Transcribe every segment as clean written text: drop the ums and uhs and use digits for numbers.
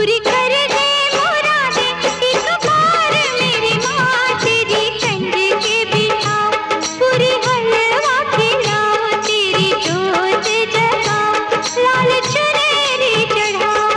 पूरी कर दे मुरादे एक बार मेरी माँ तेरी चंड के बिठाओ पूरी हलवा खिलाओ तेरी जोत जगाओ लाल चुनरी चढ़ाओ।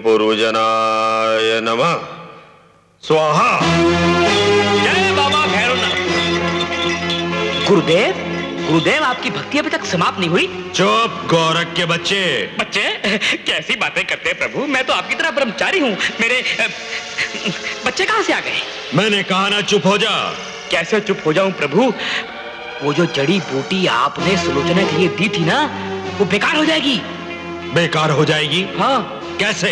पूर्वजनाय नमः स्वाहा। जय बाबा भैरवनाथ। गुरुदेव, गुरुदेव आपकी भक्ति अभी तक समाप्त नहीं हुई? चुप गोरख के बच्चे। बच्चे कैसी बातें करते हैं प्रभु, मैं तो आपकी तरह ब्रह्मचारी हूँ। मेरे बच्चे कहाँ से आ गए? मैंने कहा ना चुप हो जा। कैसे चुप हो जाऊं प्रभु? वो जो जड़ी बूटी आपने सुलोचना के लिए दी थी ना, वो बेकार हो जाएगी। बेकार हो जाएगी? हाँ। कैसे?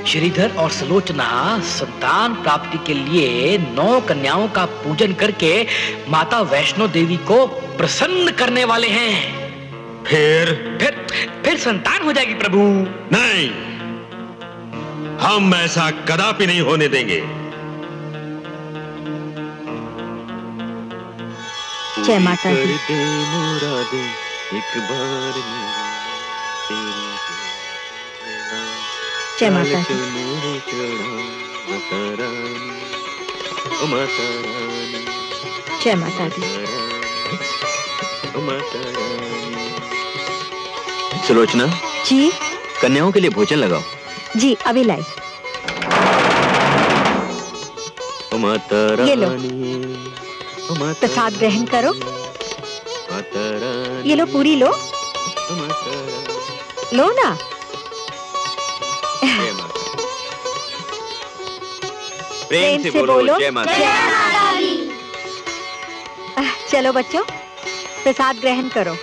श्रीधर और सुलोचना संतान प्राप्ति के लिए 9 कन्याओं का पूजन करके माता वैष्णो देवी को प्रसन्न करने वाले हैं। फिर संतान हो जाएगी प्रभु। नहीं, हम ऐसा कदापि नहीं होने देंगे। जय माता दी। जय माता दी। जय माता दी। सुलोचना जी कन्याओं के लिए भोजन लगाओ। जी अभी लाई। ये लो प्रसाद ग्रहण करो। ये लो पूरी लो। लो ना। प्रेम से बोलो जय माता दी। चलो बच्चों प्रसाद ग्रहण करो।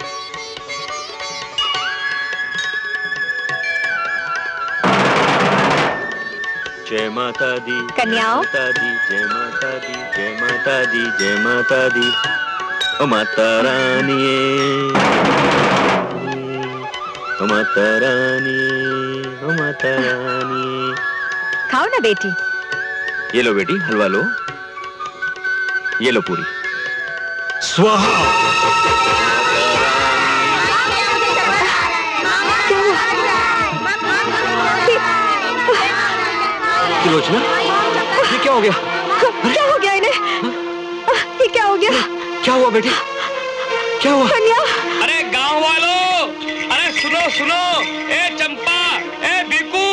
जय माता दी। कन्याओं माता दी, जय माता दी, जय माता दी, जय माता दी। ओ माता रानी, ओ माता रानी, ओ माता रानी। खाओ ना बेटी। ये लो बेटी हलवा लो। ये लो पूरी। स्वाहा। सुलोचना ये क्या हो गया? क्या हो गया इन्हें? ये क्या हो गया? क्या हुआ बेटी? क्या हुआ? कन्या। अरे गांव वालों, अरे सुनो सुनो, ए चंपा, ए बीकू,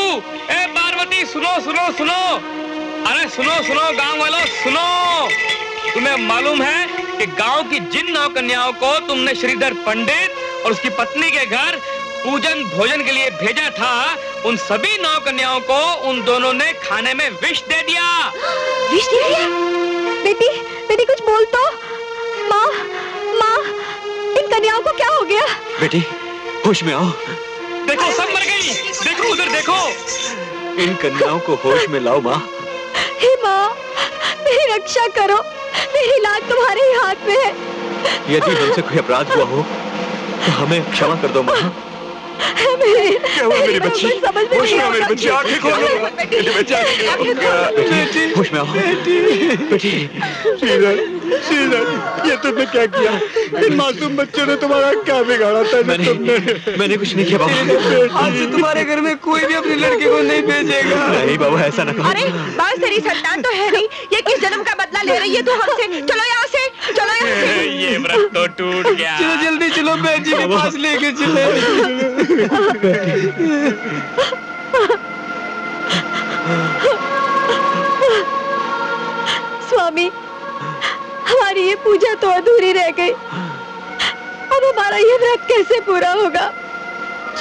ए पार्वती, सुनो सुनो सुनो। अरे सुनो सुनो गांव वालों सुनो। तुम्हें मालूम है कि गांव की जिन 9 कन्याओं को तुमने श्रीधर पंडित और उसकी पत्नी के घर पूजन भोजन के लिए भेजा था, उन सभी 9 कन्याओं को उन दोनों ने खाने में विष दे दिया। विष दे दिया? बेटी बेटी कुछ बोल तो। माँ माँ इन कन्याओं को क्या हो गया? बेटी होश में आओ। देखो सब मर गई। देखो उधर देखो। इन कन्याओं को होश में लाओ माँ। हे माँ मेरी रक्षा करो। मेरी लाज तुम्हारे ही हाथ में है। यदि हमसे कोई अपराध हुआ हो तो हमें क्षमा कर दो माँ। क्या हुआ मेरी बच्ची? होश में आओ मेरी बच्ची, आंखें खोलो। मेरी बच्ची बेटी होश में आओ। बेटी श्रीधर, श्रीधर ये तुमने क्या किया? इन मासूम बच्चों ने तुम्हारा क्या बिगाड़ा था? मैंने कुछ नहीं किया बाबा। आज से तुम्हारे घर में कोई भी अपनी लड़की को नहीं भेजेगा। नहीं बाबा ऐसा ना कहो। अरे बाल तेरी संतान तो है नहीं, ये किस जन्म का बदला ले रही है तू हमसे? चलो यहाँ से, चलो यहाँ से। ये व्रत तो टूट गया। चलो जल्दी चलो, बहन जी के पास लेके चले। स्वामी हमारी ये पूजा तो अधूरी रह गई। अब हमारा ये व्रत कैसे पूरा होगा?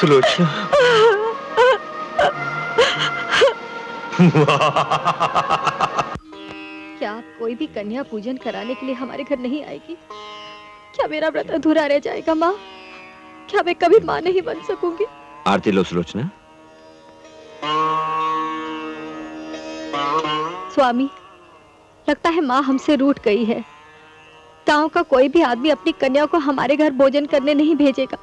सुलोचना क्या आप कोई भी कन्या पूजन कराने के लिए हमारे घर नहीं आएगी? क्या मेरा व्रत अधूरा रह जाएगा माँ? क्या मैं कभी माँ नहीं बन सकूंगी? आरती लो सुलोचना। स्वामी लगता है माँ हमसे रूठ गई है। गांव का कोई भी आदमी अपनी कन्या को हमारे घर भोजन करने नहीं भेजेगा।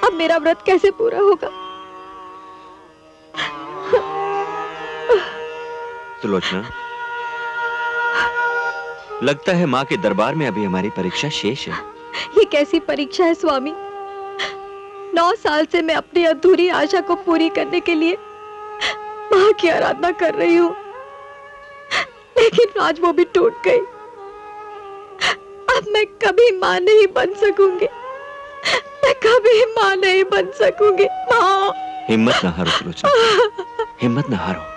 अब मेरा व्रत कैसे पूरा होगा? सुलोचना लगता है माँ के दरबार में अभी हमारी परीक्षा शेष है। ये कैसी परीक्षा है स्वामी? 9 साल से मैं अपनी अधूरी आशा को पूरी करने के लिए माँ की आराधना कर रही हूँ, लेकिन आज वो भी टूट गई। अब मैं कभी माँ नहीं बन सकूंगी। मैं कभी माँ नहीं बन सकूंगी। माँ हिम्मत ना हारो सुलोचना, हिम्मत ना हारो।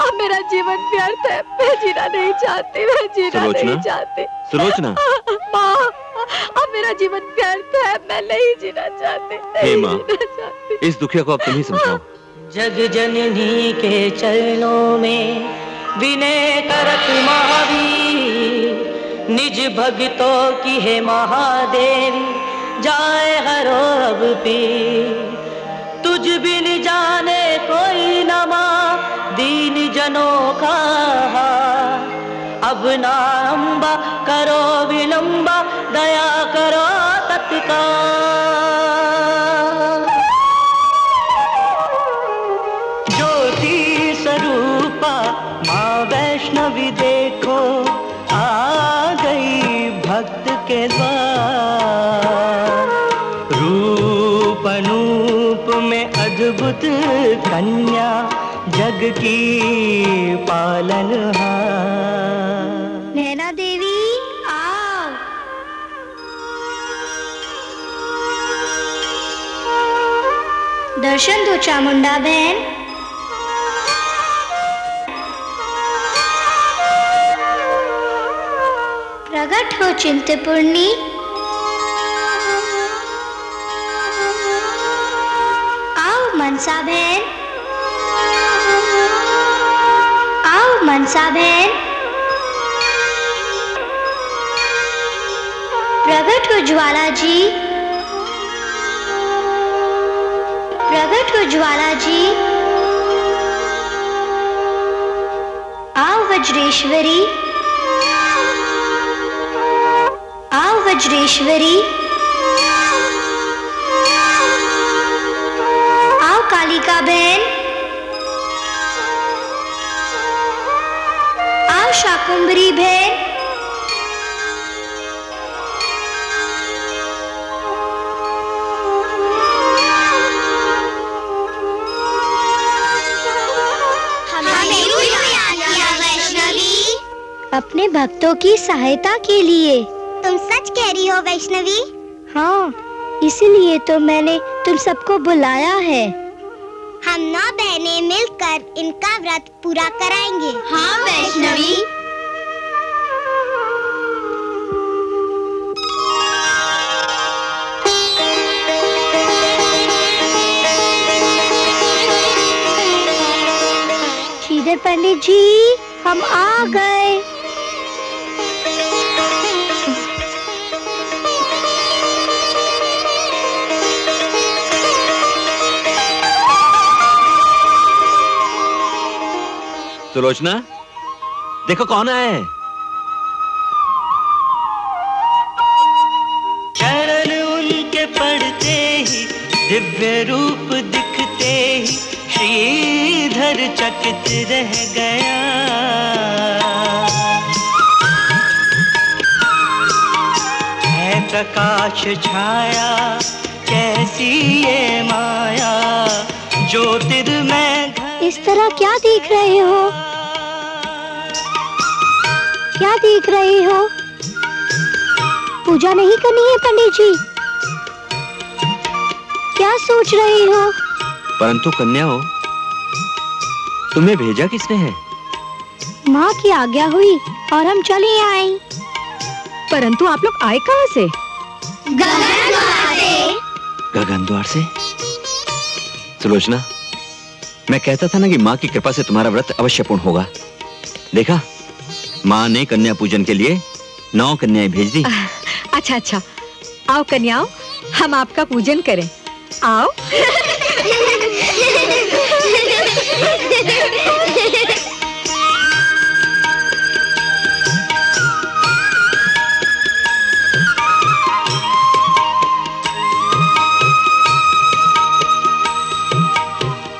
अब मेरा जीवन व्यर्थ है। मैं जीना नहीं चाहती। मैं जीना नहीं चाहती। सुलोचना माँ अब मेरा जीवन व्यर्थ है। मैं नहीं जीना चाहती। हे माँ इस दुखिया को अब तुम ही समझाओ। जग जननी के चरणों में विनय करत महावीर, निज भक्तों की है महादेवी, जाए हरो अब पीर। तुझ बिन जाने कोई न माँ, दीन जनों का हाल। अब ना अम्बा करो विलंबा, दया करो तत्काल। ज्योति स्वरूपा माँ वैष्णवी देखो, आ गई भक्त के द्वार। रूप अनूप में अद्भुत कन्या, जग की पालनहार। नैना देवी आओ। दर्शन दो चामुंडा बहन। प्रकट हो चिंतपूर्णी। आओ मनसा बहन, आओ मनसा बहन। प्रकट हो ज्वाला जी, प्रकट हो ज्वाला जी। आओ वज्रेश्वरी, आओ वज्रेश्वरी। आओ कालिका बहन, आओ शाकुंभरी बहन। अपने भक्तों की सहायता के लिए। तुम सच कह रही हो वैष्णवी? हाँ, इसीलिए तो मैंने तुम सबको बुलाया है। हम 9 बहनें मिलकर इनका व्रत पूरा कराएंगे। हाँ वैष्णवी। श्रीधर पंडित जी, हम आ गए। सुलोचना, देखो कौन आया है। चरण उनके पड़ते ही, दिव्य रूप दिखते ही, श्रीधर चकित रह गया। है प्रकाश छाया, कैसी ये माया, ज्योतिर्मय घर। इस तरह क्या देख रहे हो? क्या देख रहे हो? पूजा नहीं करनी है पंडित जी? क्या सोच रहे हो? परंतु कन्याओं, तुम्हें भेजा किसने है? माँ की आज्ञा हुई और हम चले आए। परंतु आप लोग आए कहाँ से? गगन द्वार से। सुलोचना, मैं कहता था ना कि माँ की कृपा से तुम्हारा व्रत अवश्य पूर्ण होगा। देखा, माँ ने कन्या पूजन के लिए 9 कन्याएं भेज दी। अच्छा अच्छा, आओ कन्याओं, हम आपका पूजन करें। आओ।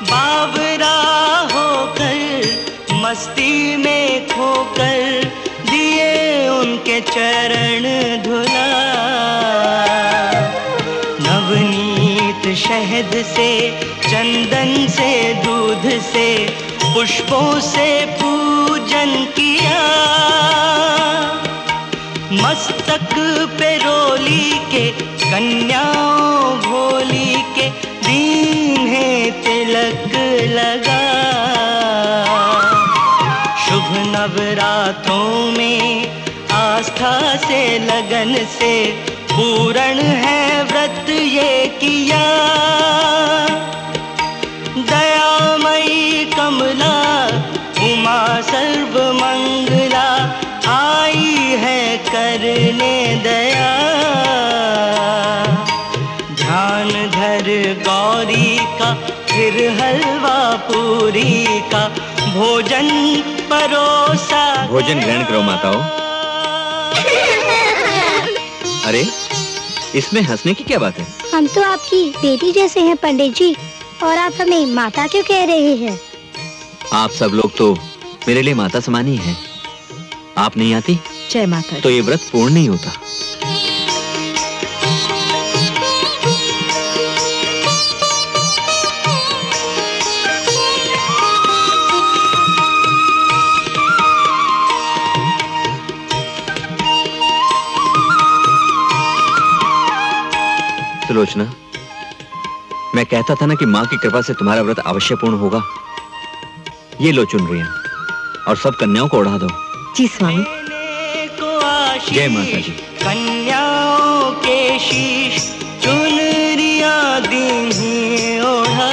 बावरा होकर मस्ती में खोकर, दिए उनके चरण धुला। नवनीत शहद से, चंदन से, दूध से, पुष्पों से पूजन किया। मस्तक पे रोली के, कन्याओं भोली के, दीन है तिलक लगा। शुभ नवरात्रों में आस्था से, लगन से, पूर्ण है व्रत ये किया। दयामयी कमला, उमा सर्वमंगला, आई है कर फिर हलवा पूरी का भोजन परोसा। भोजन ग्रहण करो माताओं। अरे इसमें हंसने की क्या बात है? हम तो आपकी बेटी जैसे हैं पंडित जी, और आप हमें माता क्यों कह रहे हैं? आप सब लोग तो मेरे लिए माता समान ही हैं। आप नहीं आती जय माता तो ये व्रत पूर्ण नहीं होता। सुलोचना, मैं कहता था ना कि माँ की कृपा से तुम्हारा व्रत अवश्य पूर्ण होगा। ये लो चुनरियां और सब कन्याओं को ओढ़ा दो। जी स्वामी। जय माता जी। कन्याओं के शीश चुनरियां दीन्हीं ओढ़ा।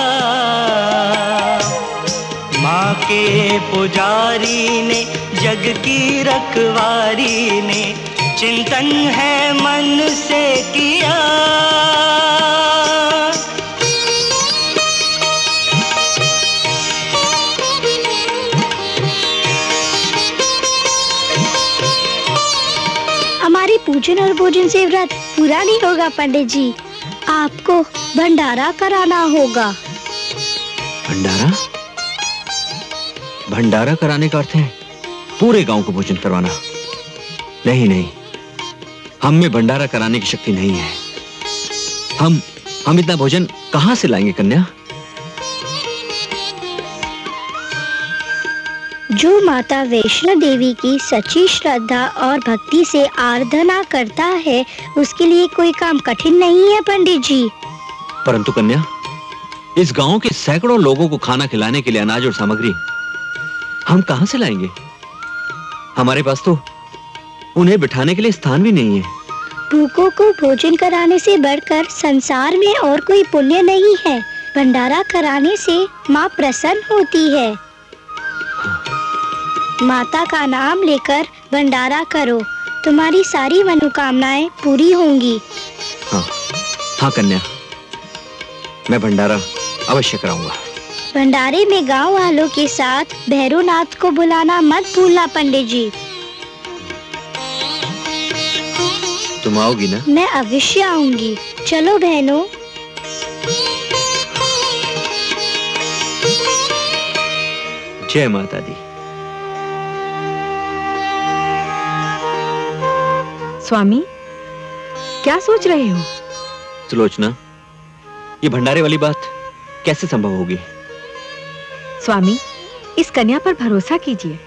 माँ के पुजारी ने जग की रखवारी ने चिंतन है मन से किया। हमारी पूजन और भोजन से व्रत पूरा नहीं होगा पंडित जी, आपको भंडारा कराना होगा। भंडारा? भंडारा कराने का अर्थ है पूरे गांव को भोजन करवाना। नहीं नहीं, हम में भंडारा कराने की शक्ति नहीं है। हम इतना भोजन कहां से लाएंगे कन्या? जो माता वैष्णो देवी की सच्ची श्रद्धा और भक्ति से आराधना करता है, उसके लिए कोई काम कठिन नहीं है पंडित जी। परंतु कन्या, इस गांव के सैकड़ों लोगों को खाना खिलाने के लिए अनाज और सामग्री हम कहां से लाएंगे? हमारे पास तो उन्हें बिठाने के लिए स्थान भी नहीं है। भूखों को भोजन कराने से बढ़कर संसार में और कोई पुण्य नहीं है। भंडारा कराने से माँ प्रसन्न होती है। माता का नाम लेकर भंडारा करो, तुम्हारी सारी मनोकामनाएं पूरी होंगी। हाँ कन्या, मैं भंडारा अवश्य कराऊंगा। भंडारे में गांव वालों के साथ भैरवनाथ को बुलाना मत भूलना पंडित जी। तुम आओगी ना? मैं अवश्य आऊंगी। चलो बहनों। जय माता दी। स्वामी, क्या सोच रहे हो? सुलोचना, ये भंडारे वाली बात कैसे संभव होगी? स्वामी, इस कन्या पर भरोसा कीजिए।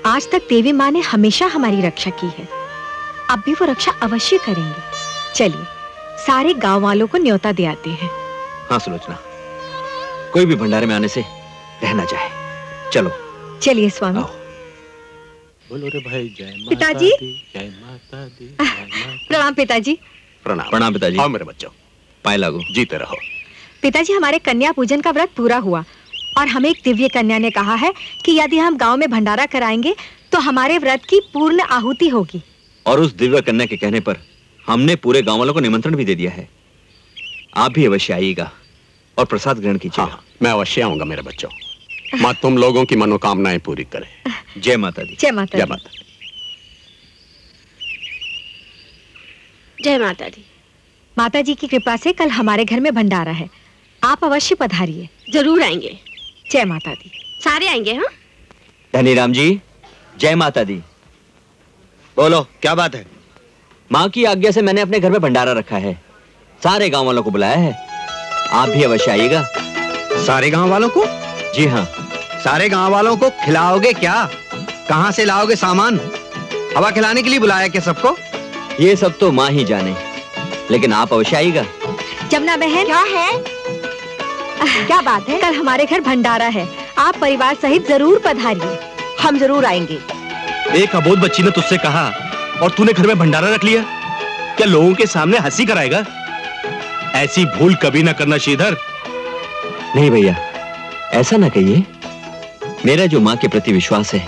आज तक देवी माँ ने हमेशा हमारी रक्षा की है, अब भी वो रक्षा अवश्य करेंगे। चलिए सारे गांव वालों को न्योता दे आते हैं। हाँ सुलोचना, कोई भी भंडारे में आने से रहना चाहे। चलो चलिए स्वामी। आओ। बोलो रे भाई, जय माता पिताजी। दी, जय माता दी, जय माता दी। प्रणाम पिताजी। प्रणाम। प्रणाम पिताजी। आओ मेरे बच्चों, पाए लागू। जीते रहो। पिताजी, हमारे कन्या पूजन का व्रत पूरा हुआ और हमें एक दिव्य कन्या ने कहा है कि यदि हम गांव में भंडारा कराएंगे तो हमारे व्रत की पूर्ण आहुति होगी। और उस दिव्य कन्या के कहने पर हमने पूरे गांव वालों को निमंत्रण भी दे दिया है। आप भी अवश्य आइएगा और प्रसाद ग्रहण कीजिए। हाँ, मैं अवश्य आऊंगा मेरे बच्चों। माँ तुम लोगों की मनोकामनाएं पूरी करे। जय माता दी। जय माता जय दी। माता दी। जय माता दी। माता जी की कृपा से कल हमारे घर में भंडारा है, आप अवश्य पधारिए। जरूर आएंगे। जय माता दी। सारे आएंगे। हाँ, धनीराम जी, जय माता दी। बोलो क्या बात है? माँ की आज्ञा से मैंने अपने घर में भंडारा रखा है, सारे गांव वालों को बुलाया है। आप भी अवश्य आइएगा। सारे गांव वालों को? जी हाँ। सारे गांव वालों को खिलाओगे क्या? कहाँ से लाओगे सामान? हवा खिलाने के लिए बुलाया क्या सबको? ये सब तो माँ ही जाने, लेकिन आप अवश्य आइएगा। जमुना बहन, क्या है? क्या बात है? कल हमारे घर भंडारा है, आप परिवार सहित जरूर पधारिए। हम जरूर आएंगे। एक अबोध बच्ची ने तुझसे कहा और तूने घर में भंडारा रख लिया। क्या लोगों के सामने हंसी कराएगा? ऐसी भूल कभी ना करना श्रीधर। नहीं भैया, ऐसा ना कहिए। मेरा जो माँ के प्रति विश्वास है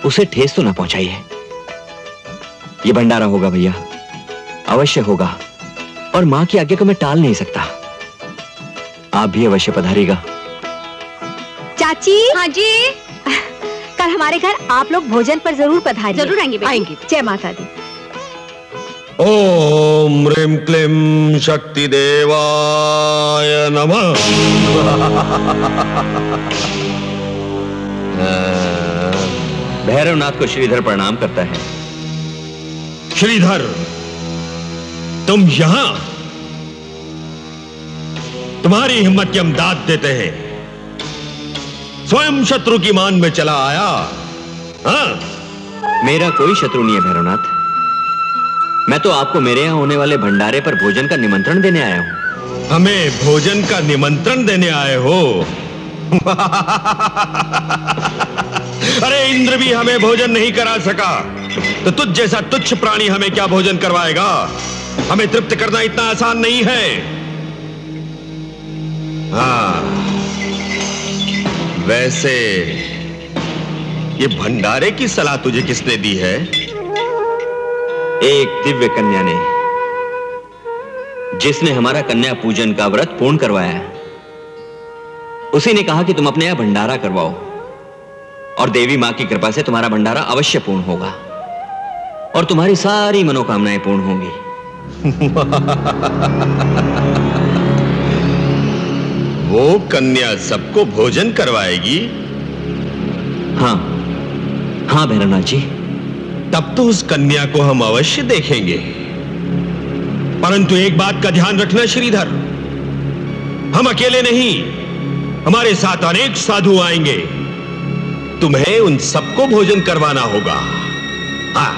उसे ठेस तो ना पहुंचाइए। ये भंडारा होगा भैया, अवश्य होगा, और माँ की आज्ञा को मैं टाल नहीं सकता। आप भी अवश्य पधारिएगा चाची। हाँ जी। कल हमारे घर आप लोग भोजन पर जरूर पधारिए। जरूर आएंगे बेटी। आएंगे। जय माता दी। ओम ह्रीं क्लीं शक्ति देवाय नमः। भैरवनाथ को श्रीधर प्रणाम करता है। श्रीधर, तुम यहां? तुम्हारी हिम्मत की हम दाद देते हैं। स्वयं शत्रु की मान में चला आया। हाँ? मेरा कोई शत्रु नहीं है भैरवनाथ। मैं तो आपको मेरे यहाँ होने वाले भंडारे पर भोजन का निमंत्रण देने आया हूँ। हमें भोजन का निमंत्रण देने आए हो? अरे इंद्र भी हमें भोजन नहीं करा सका, तो तुझ जैसा तुच्छ प्राणी हमें क्या भोजन करवाएगा? हमें तृप्त करना इतना आसान नहीं है। हाँ, वैसे ये भंडारे की सलाह तुझे किसने दी है? एक दिव्य कन्या ने, जिसने हमारा कन्या पूजन का व्रत पूर्ण करवाया। उसी ने कहा कि तुम अपने यहां भंडारा करवाओ और देवी मां की कृपा से तुम्हारा भंडारा अवश्य पूर्ण होगा और तुम्हारी सारी मनोकामनाएं पूर्ण होंगी। वो कन्या सबको भोजन करवाएगी? हाँ हाँ भैरवनाथ जी। तब तो उस कन्या को हम अवश्य देखेंगे। परंतु एक बात का ध्यान रखना श्रीधर, हम अकेले नहीं, हमारे साथ अनेक साधु आएंगे। तुम्हें उन सबको भोजन करवाना होगा। हाँ।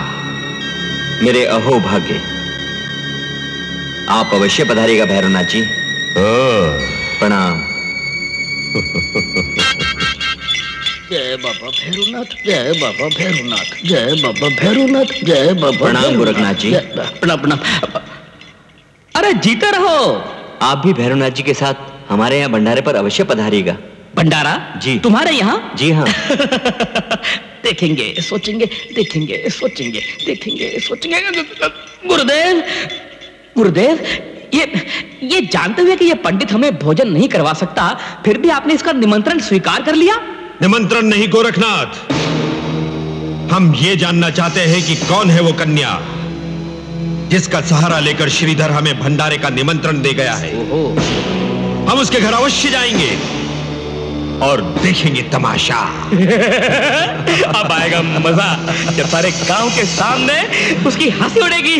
मेरे अहो भाग्य, आप अवश्य पधारिएगा भैरवनाथ जी। प्रणाम। जय बाबा भैरवनाथ, जय बाबा भैरवनाथ, जय बाबा भैरवनाथ, जय बाबा। प्रणाम गोरखनाथ जी। प्रणाम प्रणाम। अरे जीते रहो। आप भी भैरवनाथ जी के साथ हमारे यहाँ भंडारे पर अवश्य पधारिएगा। भंडारा? जी। तुम्हारे यहाँ? जी हाँ। देखेंगे, सोचेंगे, देखेंगे, सोचेंगे, देखेंगे, सोचेंगे। गुरुदेव, गुरुदेव, ये जानते हुए कि ये पंडित हमें भोजन नहीं करवा सकता, फिर भी आपने इसका निमंत्रण स्वीकार कर लिया? निमंत्रण नहीं गोरखनाथ, हम ये जानना चाहते हैं कि कौन है वो कन्या जिसका सहारा लेकर श्रीधर हमें भंडारे का निमंत्रण दे गया है। हम उसके घर अवश्य जाएंगे और देखेंगे तमाशा। अब आएगा मजा जब सारे गांव के सामने उसकी हंसी उड़ेगी।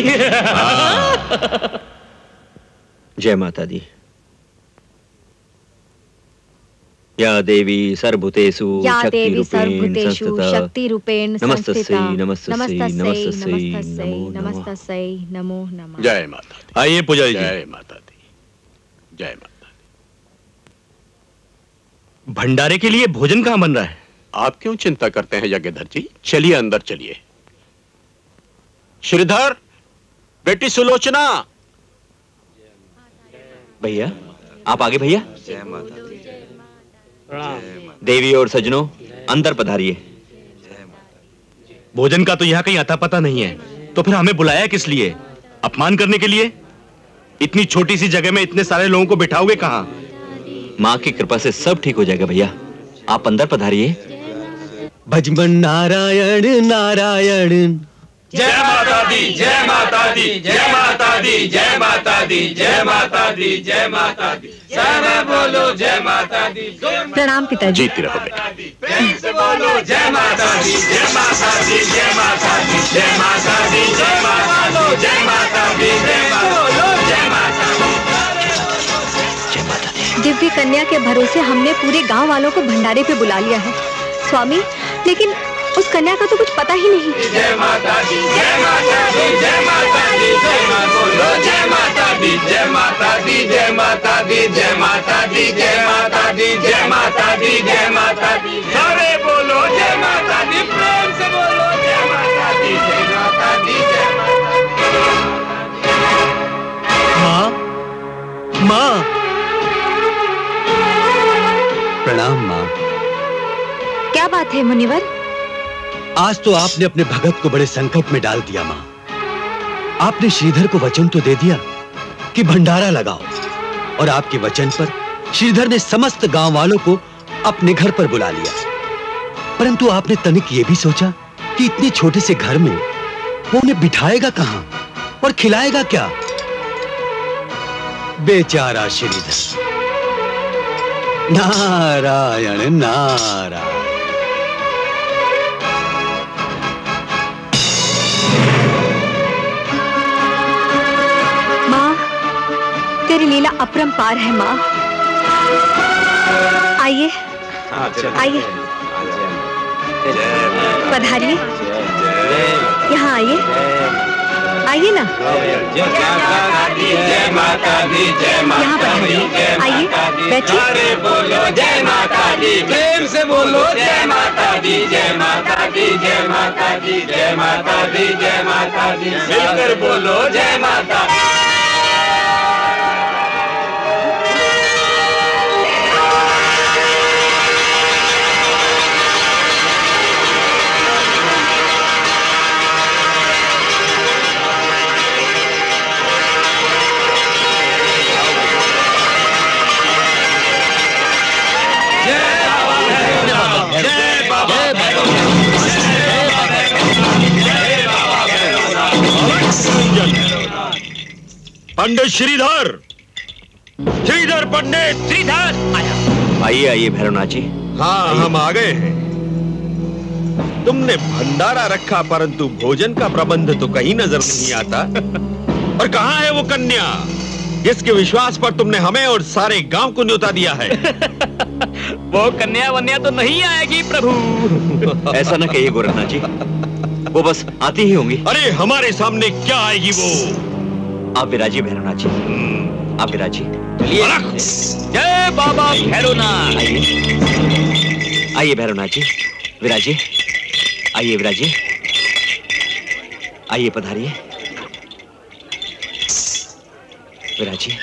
जय माता दी। या देवी सर्वभूतेषु शक्ति रूपेण नमस्तस्यै नमस्तस्यै नमो नमः। जय माता दी। आइए पुजारी जी। जय माता दी, जय माता दी। भंडारे के लिए भोजन कहां बन रहा है? आप क्यों चिंता करते हैं यज्ञधर जी? चलिए अंदर चलिए। श्रीधर, बेटी सुलोचना। भैया आप आगे। भैया जय माता दी। देवी और सजनों अंदर पधारिए। भोजन का तो यहाँ कहीं अता पता नहीं है, तो फिर हमें बुलाया किस लिए? अपमान करने के लिए? इतनी छोटी सी जगह में इतने सारे लोगों को बिठाओगे कहाँ? माँ की कृपा से सब ठीक हो जाएगा भैया, आप अंदर पधारिए। भजमन नारायण नारायण। जय माता दी, जय माता दी, जय माता दी, जय माता दी, जय माता दी, जय माता दी। जय बोलो जय माता दी। प्रणाम पिताजी। जीती रहो बेटी। प्रेम से बोलो जय माता दी, जय माता दी, जय माता दी, जय माता दी, जय माता दी, जय माता दी, जय बोलो जय माता दी। दिव्य कन्या के भरोसे हमने पूरे गांव वालों को भंडारे पे बुला लिया है स्वामी, लेकिन उस कन्या का तो कुछ पता ही नहीं। जय माता दी, जय माता दी, जय माता दी, जय बोलो जय माता दी, जय माता दी, जय माता दी, जय माता दी, जय माता दी, जय माता दी, जय माता दी। सारे बोलो जय माता दी, प्रेम से बोलो जय माता दी, जय माता दी, जय माँ, माँ। प्रणाम माँ। क्या बात है मुनिवर? आज तो आपने अपने भगत को बड़े संकट में डाल दिया माँ। आपने श्रीधर को वचन तो दे दिया कि भंडारा लगाओ, और आपके वचन पर श्रीधर ने समस्त गांव वालों को अपने घर पर बुला लिया, परंतु आपने तनिक ये भी सोचा कि इतने छोटे से घर में वो उन्हें बिठाएगा कहां और खिलाएगा क्या? बेचारा श्रीधर। नारायण नारायण। माँ, तेरी लीला अपरंपार है माँ। आइए आइए, पधारिए, यहाँ आइए, आइए ना, यहाँ पधारिए, आइए बैठिए। अरे बोलो जय माता दी, प्रेम से बोलो जय माता दी, जय माता दी, जय माता दी, जय माता दी, जय माता दी, मिलकर बोलो जय माता। पंडित श्रीधर, श्रीधर पंडित, श्रीधर आया। आइए आइए भैरवनाथ जी। हाँ, हम आ गए हैं। तुमने भंडारा रखा परंतु भोजन का प्रबंध तो कहीं नजर नहीं आता। और कहाँ है वो कन्या जिसके विश्वास पर तुमने हमें और सारे गांव को न्योता दिया है? वो कन्या वन्या तो नहीं आएगी प्रभु। ऐसा ना कहिए गोरखनाथ जी, वो बस आती ही होंगी। अरे हमारे सामने क्या आएगी वो? आप विराजिए भैरवनाथ जी, आप विराजिए। जय बाबा भैरवनाथ। आइए भैरवनाथ जी, विराजिए, आइए विराजिए, आइए पधारिए, विराजिए।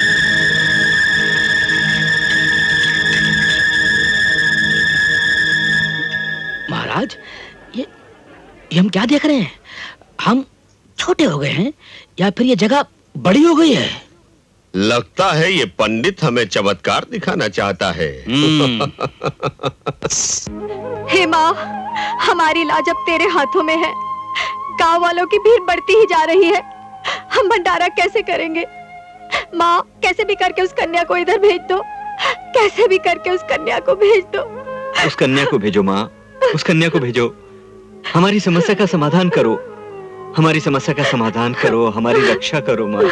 महाराज, ये हम क्या देख रहे हैं? हम छोटे हो गए हैं या फिर ये जगह बड़ी हो गई है? लगता है ये पंडित हमें चमत्कार दिखाना चाहता है। हे माँ, हमारी लाज अब तेरे हाथों में है। गांव वालों की भीड़ बढ़ती ही जा रही है, हम भंडारा कैसे करेंगे? माँ, कैसे भी करके उस कन्या को इधर भेज दो, कैसे भी करके उस कन्या को भेज दो। उस कन्या को भेजो माँ, उस कन्या को भेजो। हमारी समस्या का समाधान करो, हमारी समस्या का समाधान करो, हमारी रक्षा करो माँ।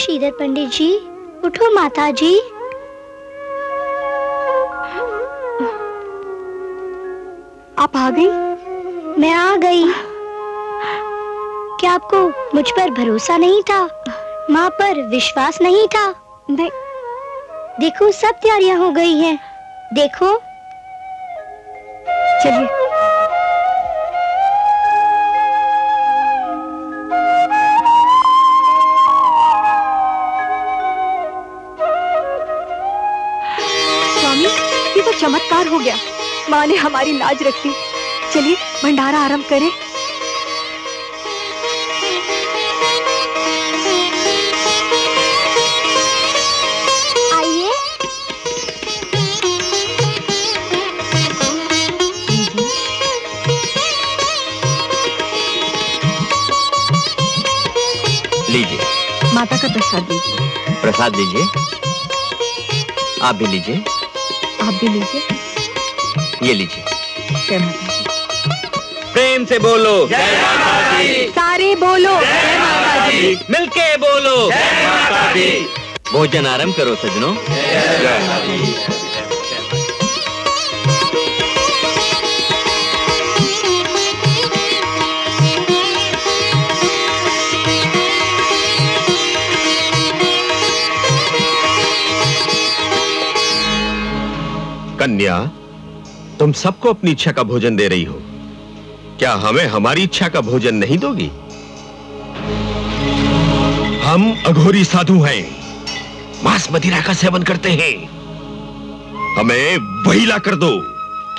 श्रीधर पंडित जी, उठो माता जी। आप आ गई? मैं आ गई। क्या आपको मुझ पर भरोसा नहीं था? माँ पर विश्वास नहीं था? नहीं। देखो सब तैयारियां हो गई हैं। देखो। चलिए। स्वामी, ये तो चमत्कार हो गया। माँ ने हमारी लाज रख दी। चलिए भंडारा आरंभ करें। आइए। लीजिए। माता का प्रसाद लीजिए। प्रसाद लीजिए। आप भी लीजिए। आप भी लीजिए। ये लीजिए। जय माता दी। प्रेम से बोलो जय माता दी। सारे बोलो जय माता दी। मिलके बोलो जय माता दी। भोजन आरंभ करो सजनों। जय माता दी। कन्या, तुम सबको अपनी इच्छा का भोजन दे रही हो, क्या हमें हमारी इच्छा का भोजन नहीं दोगी? हम अघोरी साधु हैं, मांस मदिरा का सेवन करते हैं, हमें वही ला कर दो।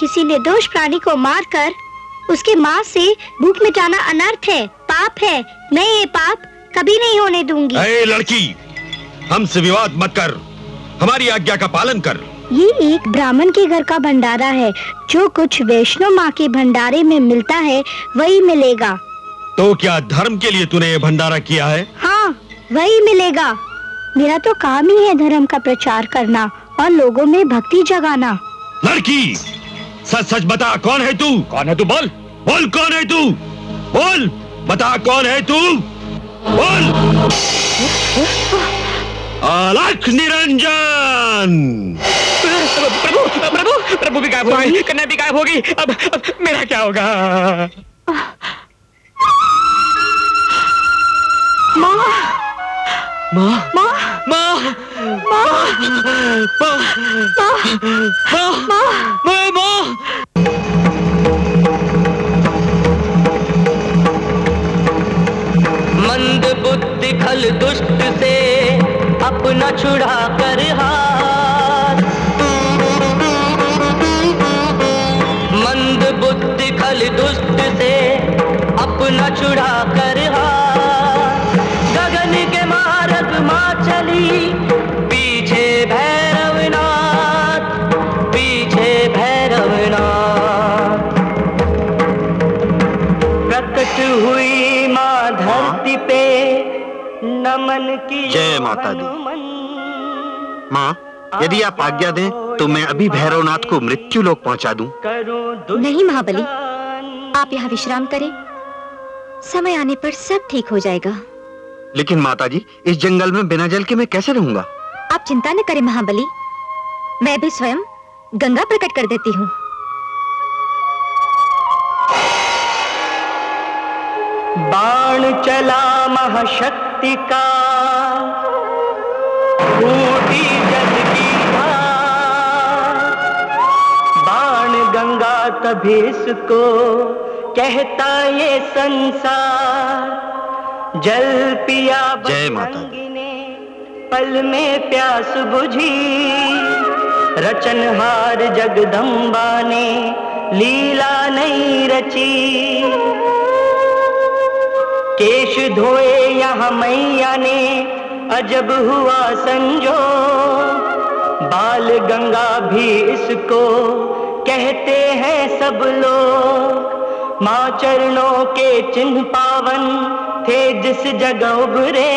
किसी निर्दोष प्राणी को मारकर उसके मांस से भूख मिटाना अनर्थ है, पाप है। मैं ये पाप कभी नहीं होने दूंगी। ऐ लड़की, हमसे विवाद मत कर, हमारी आज्ञा का पालन कर। ये एक ब्राह्मण के घर का भंडारा है। जो कुछ वैष्णो माँ के भंडारे में मिलता है वही मिलेगा। तो क्या धर्म के लिए तूने ये भंडारा किया है? हाँ, वही मिलेगा। मेरा तो काम ही है धर्म का प्रचार करना और लोगों में भक्ति जगाना। लड़की, सच सच बता, कौन है तू? कौन है तू? बोल बोल, कौन है तू? बोल, बता कौन है तू? बोल। अलख निरंजन। प्रभु प्रभु प्रभु भी गायब हो गई, कन्या भी गायब होगी। अब मेरा क्या होगा? माँ, माँ, माँ, माँ, माँ, माँ, माँ, मंद बुद्धि खल दुष्ट से अपना छुड़ा कर हाथ। मंद बुद्धि खल दुष्ट से अपना छुड़ा कर हाथ। गगन के मार्ग माँ चली, पीछे भैरवनाथ, पीछे भैरवनाथ। प्रकट हुई माँ धरती पे, नमन की जय माता दी। माँ, यदि आप आज्ञा दें तो मैं अभी भैरवनाथ को मृत्यु लोक पहुंचा दूं। नहीं महाबली, आप यहाँ विश्राम करें। समय आने पर सब ठीक हो जाएगा। लेकिन माताजी, इस जंगल में बिना जल के मैं कैसे रहूंगा? आप चिंता न करें महाबली, मैं भी स्वयं गंगा प्रकट कर देती हूँ। बाण चला महाशक्ति का, फूटी जग की धार। बाण गंगा तभी इसको कहता ये संसार। जल पिया जय माता बजरंगी ने, पल में प्यास बुझी। रचनहार जगदम्बा ने लीला नहीं रची। केश धोए यहाँ मैया ने, अजब हुआ संजोग। बाल गंगा भी इसको कहते हैं सब लोग। माँ चरणों के चिन्ह पावन थे जिस जगह उभरे।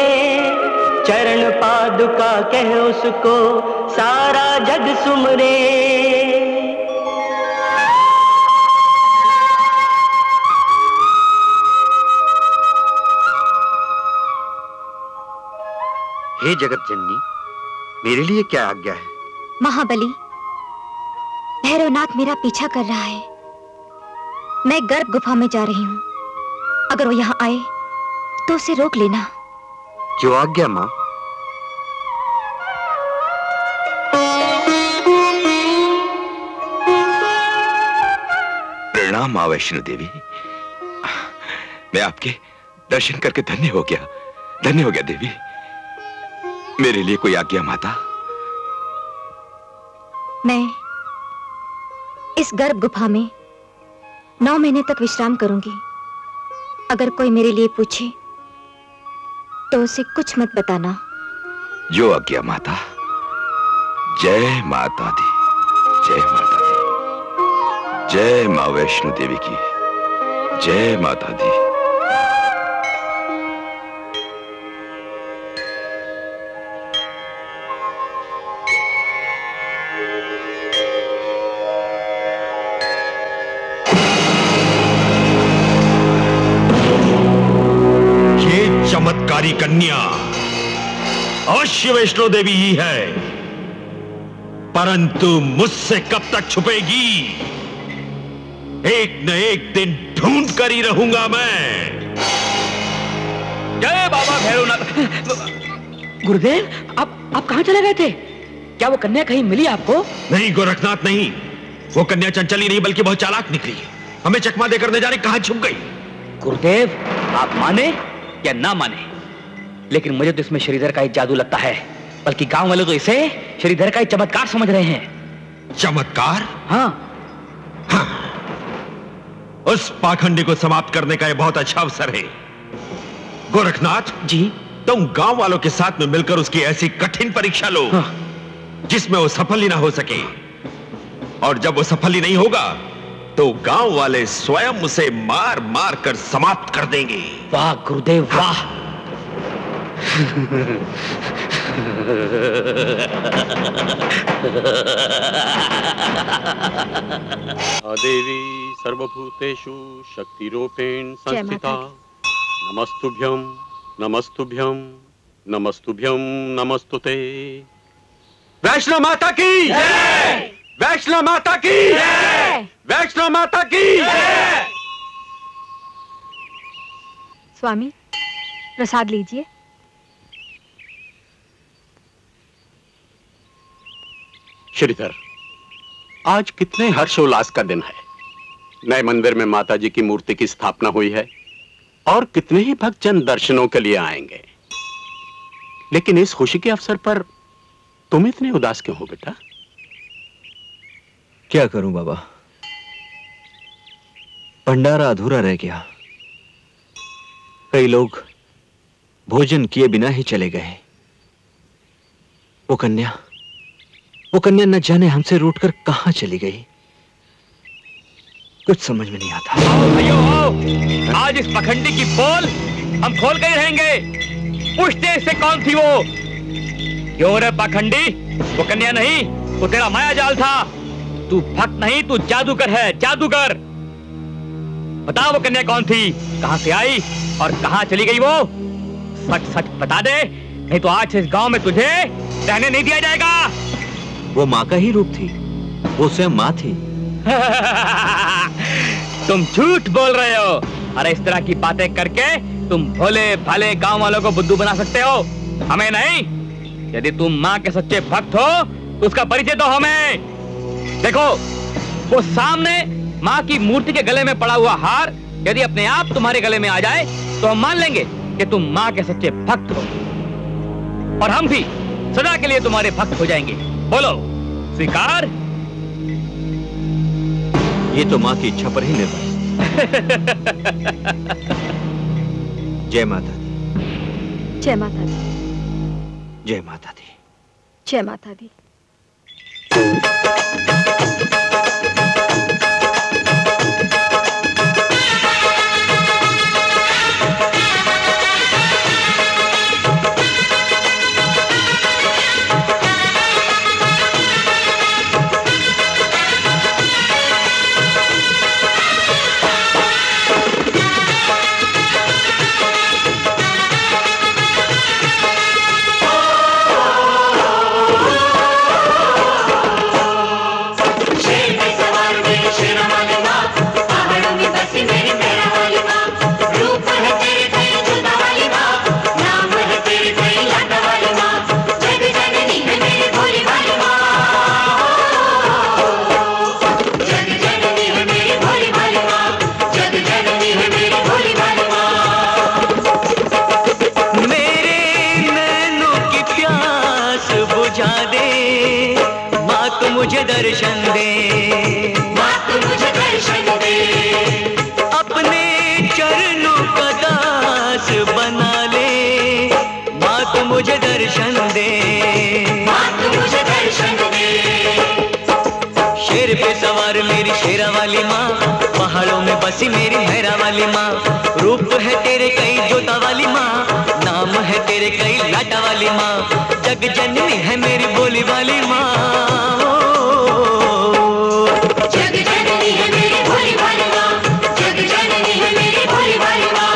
चरण पादुका कह उसको सारा जग सुमरे। हे जगत जननी, मेरे लिए क्या आज्ञा है? महाबली, भैरवनाथ मेरा पीछा कर रहा है। मैं गर्भ गुफा में जा रही हूँ। अगर वो यहाँ आए तो उसे रोक लेना। जो आज्ञा माँ। प्रणाम माँ वैष्णो देवी। मैं आपके दर्शन करके धन्य हो गया देवी। मेरे लिए कोई आज्ञा माता। मैं इस गर्भ गुफा में 9 महीने तक विश्राम करूंगी। अगर कोई मेरे लिए पूछे तो उसे कुछ मत बताना। जो आज्ञा माता। जय माता दी, जय माता दी। जय माँ वैष्णो देवी की जय माता दी। चमत्कारी कन्या अवश्य वैष्णो देवी ही है, परंतु मुझसे कब तक छुपेगी? एक न एक दिन ढूंढ कर ही रहूंगा मैं। जय बाबा भैरवनाथ। गुरुदेव, आप कहां चले गए थे? क्या वो कन्या कहीं मिली आपको? नहीं गोरखनाथ, नहीं। वो कन्या चंचली नहीं बल्कि बहुत चालाक निकली। हमें चकमा देकर न जाने कहां छुप गई। गुरुदेव, आप माने या ना माने, लेकिन मुझे तो इसमें श्रीधर का ही जादू लगता है। बल्कि गांव वाले तो इसे श्रीधर का ही चमत्कार समझ रहे हैं। चमत्कार? हाँ। उस पाखंडी को समाप्त करने का यह बहुत अच्छा अवसर है। गोरखनाथ जी, तुम गांव वालों के साथ में मिलकर उसकी ऐसी कठिन परीक्षा लो जिसमें वो सफल ही ना हो सके। और जब वो सफल ही नहीं होगा तो गांव वाले स्वयं उसे मार मार कर समाप्त कर देंगे। वाह गुरुदेव, वाह। देवी सर्वभूतेषु शक्तिरूपेण संस्थिता। नमस्तुभ्यं नमस्तुभ्यं नमस्तुभ्यं नमस्तुते। वैष्णो माता की जय! वैष्णो माता की जय! वैष्णो माता की जय! स्वामी, प्रसाद लीजिए। श्रीधर, आज कितने हर्षोल्लास का दिन है। नए मंदिर में माताजी की मूर्ति की स्थापना हुई है और कितने ही भक्तजन दर्शनों के लिए आएंगे। लेकिन इस खुशी के अवसर पर तुम इतने उदास क्यों हो बेटा? क्या करूं बाबा, भंडारा अधूरा रह गया। कई लोग भोजन किए बिना ही चले गए। वो कन्या न जाने हमसे रूठकर कहां चली गई। कुछ समझ में नहीं आता। भाइयों, आज इस पखंडी की पोल हम खोल कर ही रहेंगे। पूछते इससे कौन थी वो? क्यों रे पखंडी, वो कन्या नहीं, वो तेरा माया जाल था। तू भक्त नहीं, तू जादूगर है, जादूगर। बता वो कन्या कौन थी, कहां से आई और कहां चली गई वो? सच सच बता दे, नहीं तो आज इस गांव में तुझे रहने नहीं दिया जाएगा। वो माँ का ही रूप थी, वो स्वयं माँ थी। तुम झूठ बोल रहे हो। अरे इस तरह की बातें करके तुम भोले भाले गांव वालों को बुद्धू बना सकते हो, हमें नहीं। यदि तुम माँ के सच्चे भक्त हो तो उसका परिचय दो हमें। देखो, वो सामने माँ की मूर्ति के गले में पड़ा हुआ हार यदि अपने आप तुम्हारे गले में आ जाए तो हम मान लेंगे कि तुम माँ के सच्चे भक्त हो, और हम भी सदा के लिए तुम्हारे भक्त हो जाएंगे। बोलो, स्वीकार? ये तो माँ की इच्छा पर ही निर्भर। जय माता दी। जय माता दी। जय माता दी। जय माता दी। दर्शन दे, माँ तू मुझे दर्शन दे। अपने चरणों का दास बना ले, माँ तू मुझे दर्शन दे, माँ तू मुझे दर्शन दे। शेर पे सवार मेरी शेरा वाली माँ, पहाड़ों में बसी मेरी मेहरा वाली माँ। रूप है तेरे कई जोता वाली माँ, नाम है तेरे कई लाटा वाली माँ। जग जननी है मेरी बोली वाली माँ, जग जननी है मेरी भोली वाली माँ, जग जननी है मेरी भोली वाली माँ।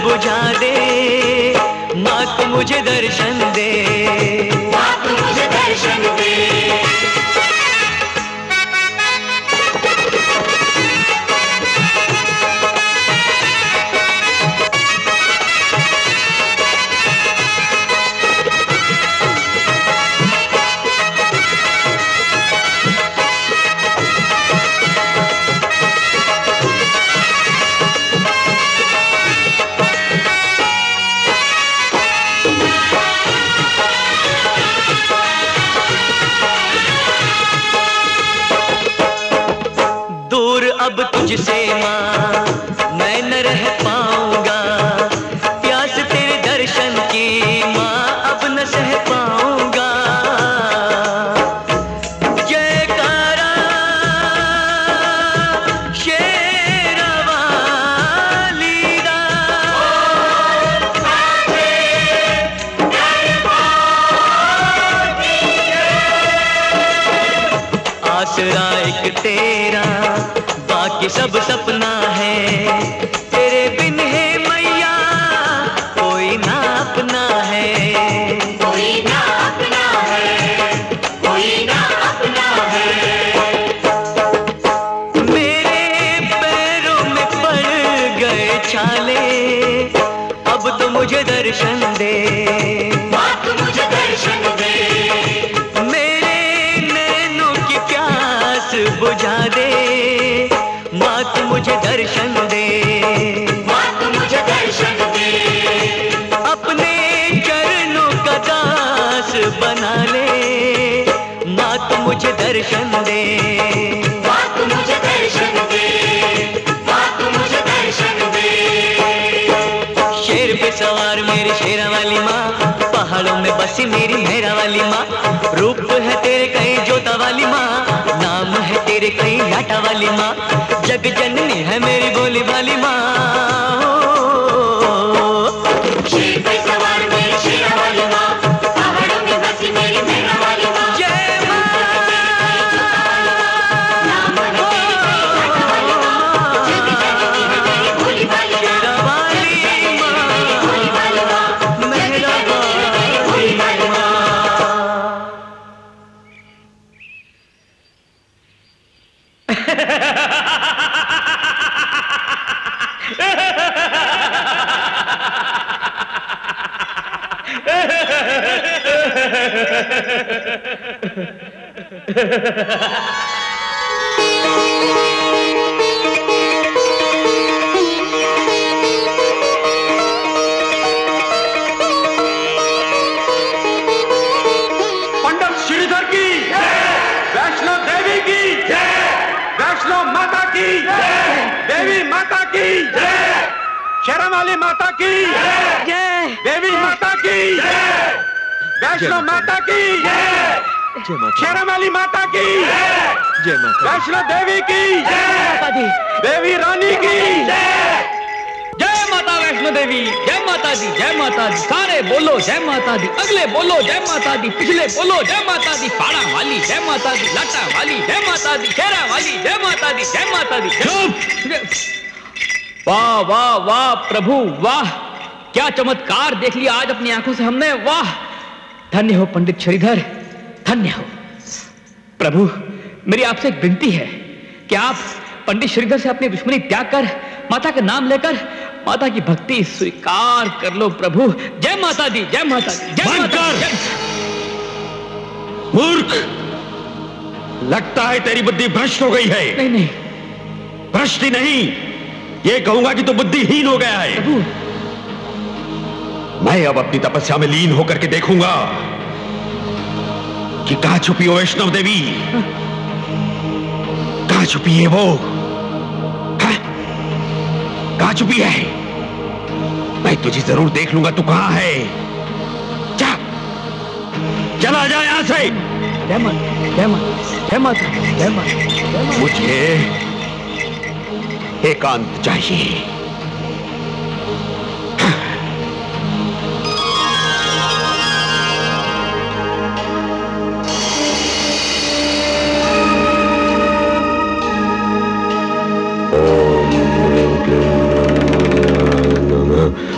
बुझा दे, माँ तू मुझे दर्शन दे, माँ तू मुझे दर्शन दे। अब तुझसे माँ मैं न रह पाऊंगा, प्यास तेरे दर्शन की माँ अब न सह पाऊंगा। जयकारा शेरावाली दा, आसरा एक तेरा बाकी सब सपना है, तेरे बिन है मैया कोई ना अपना है, कोई ना अपना है, कोई ना अपना है। मेरे पैरों में पड़ गए छाले, अब तो मुझे दर्शन दे, माँ तू मुझे दर्शन दे। मेरे नैनों की प्यास बुझा दे, माँ तू मुझे दर्शन दे, माँ तू मुझे दर्शन दे। अपने चरणों का दास बना ले, माँ तू मुझे दर्शन दे, माँ तू मुझे दर्शन दे, माँ तू मुझे दर्शन दे। शेर पे सवार मेरी शेरा वाली माँ, पहाड़ों में बसी मेरी मेहरा वाली माँ। रूप है तेरे कई जोता वाली माँ, नाम है तेरे कई लाटा वाली माँ। जग जननी है मेरी बोली वाली माँ, शेर पे सवार मेरी शेरा वाली माँ, पहाड़ों में बसी मेरी मेहरा वाली माँ। जय माँ, नाम है तेरे कई लाटा वाली माँ। जग जननी है मेरी बोली वाली शेरा वाली माँ, बोली वाली माँ, मेहरा वाली माँ। पंडित श्रीधर की वैष्णो देवी की वैष्णो माता की देवी माता की शेरा वाली माता की देवी माता की वैष्णो माता की शेरा वाली माता की वैष्णो देवी की देवी रानी की जय माता वैष्णो देवी, जय माता दी, जय माता दी। सारे बोलो जय माता दी, अगले बोलो जय माता दी, पिछले बोलो जय माता दी। पाड़ा वाली जय माता दी, लाटा वाली जय माता दी, शेरा वाली जय माता दी, जय माता दी। वाह वाह वाह प्रभु वाह, क्या चमत्कार देख लिया आज अपनी आंखों से हमने। वाह, धन्य हो पंडित श्रीधर, धन्य हो। प्रभु, मेरी आपसे एक विनती है कि आप पंडित श्रीधर से अपनी दुश्मनी त्याग कर माता का नाम लेकर माता की भक्ति स्वीकार कर लो। प्रभु, जय माता दी, जय माता दी, जय माता दी। मूर्ख, लगता है तेरी बुद्धि भ्रष्ट हो गई है। नहीं नहीं, भ्रष्ट ही नहीं, ये कहूंगा कि तू बुद्धिहीन हो गया है। प्रभु, मैं अब अपनी तपस्या में लीन होकर के देखूंगा कि कहां छुपी हो वैष्णव देवी, कहां छुपी है वो, कहां छुपी है। मैं तुझे जरूर देख लूंगा, तू कहां है। जा, चला जा यहां से। जय माता, जय माता, जय माता, जय माता। मुझे एकांत चाहिए।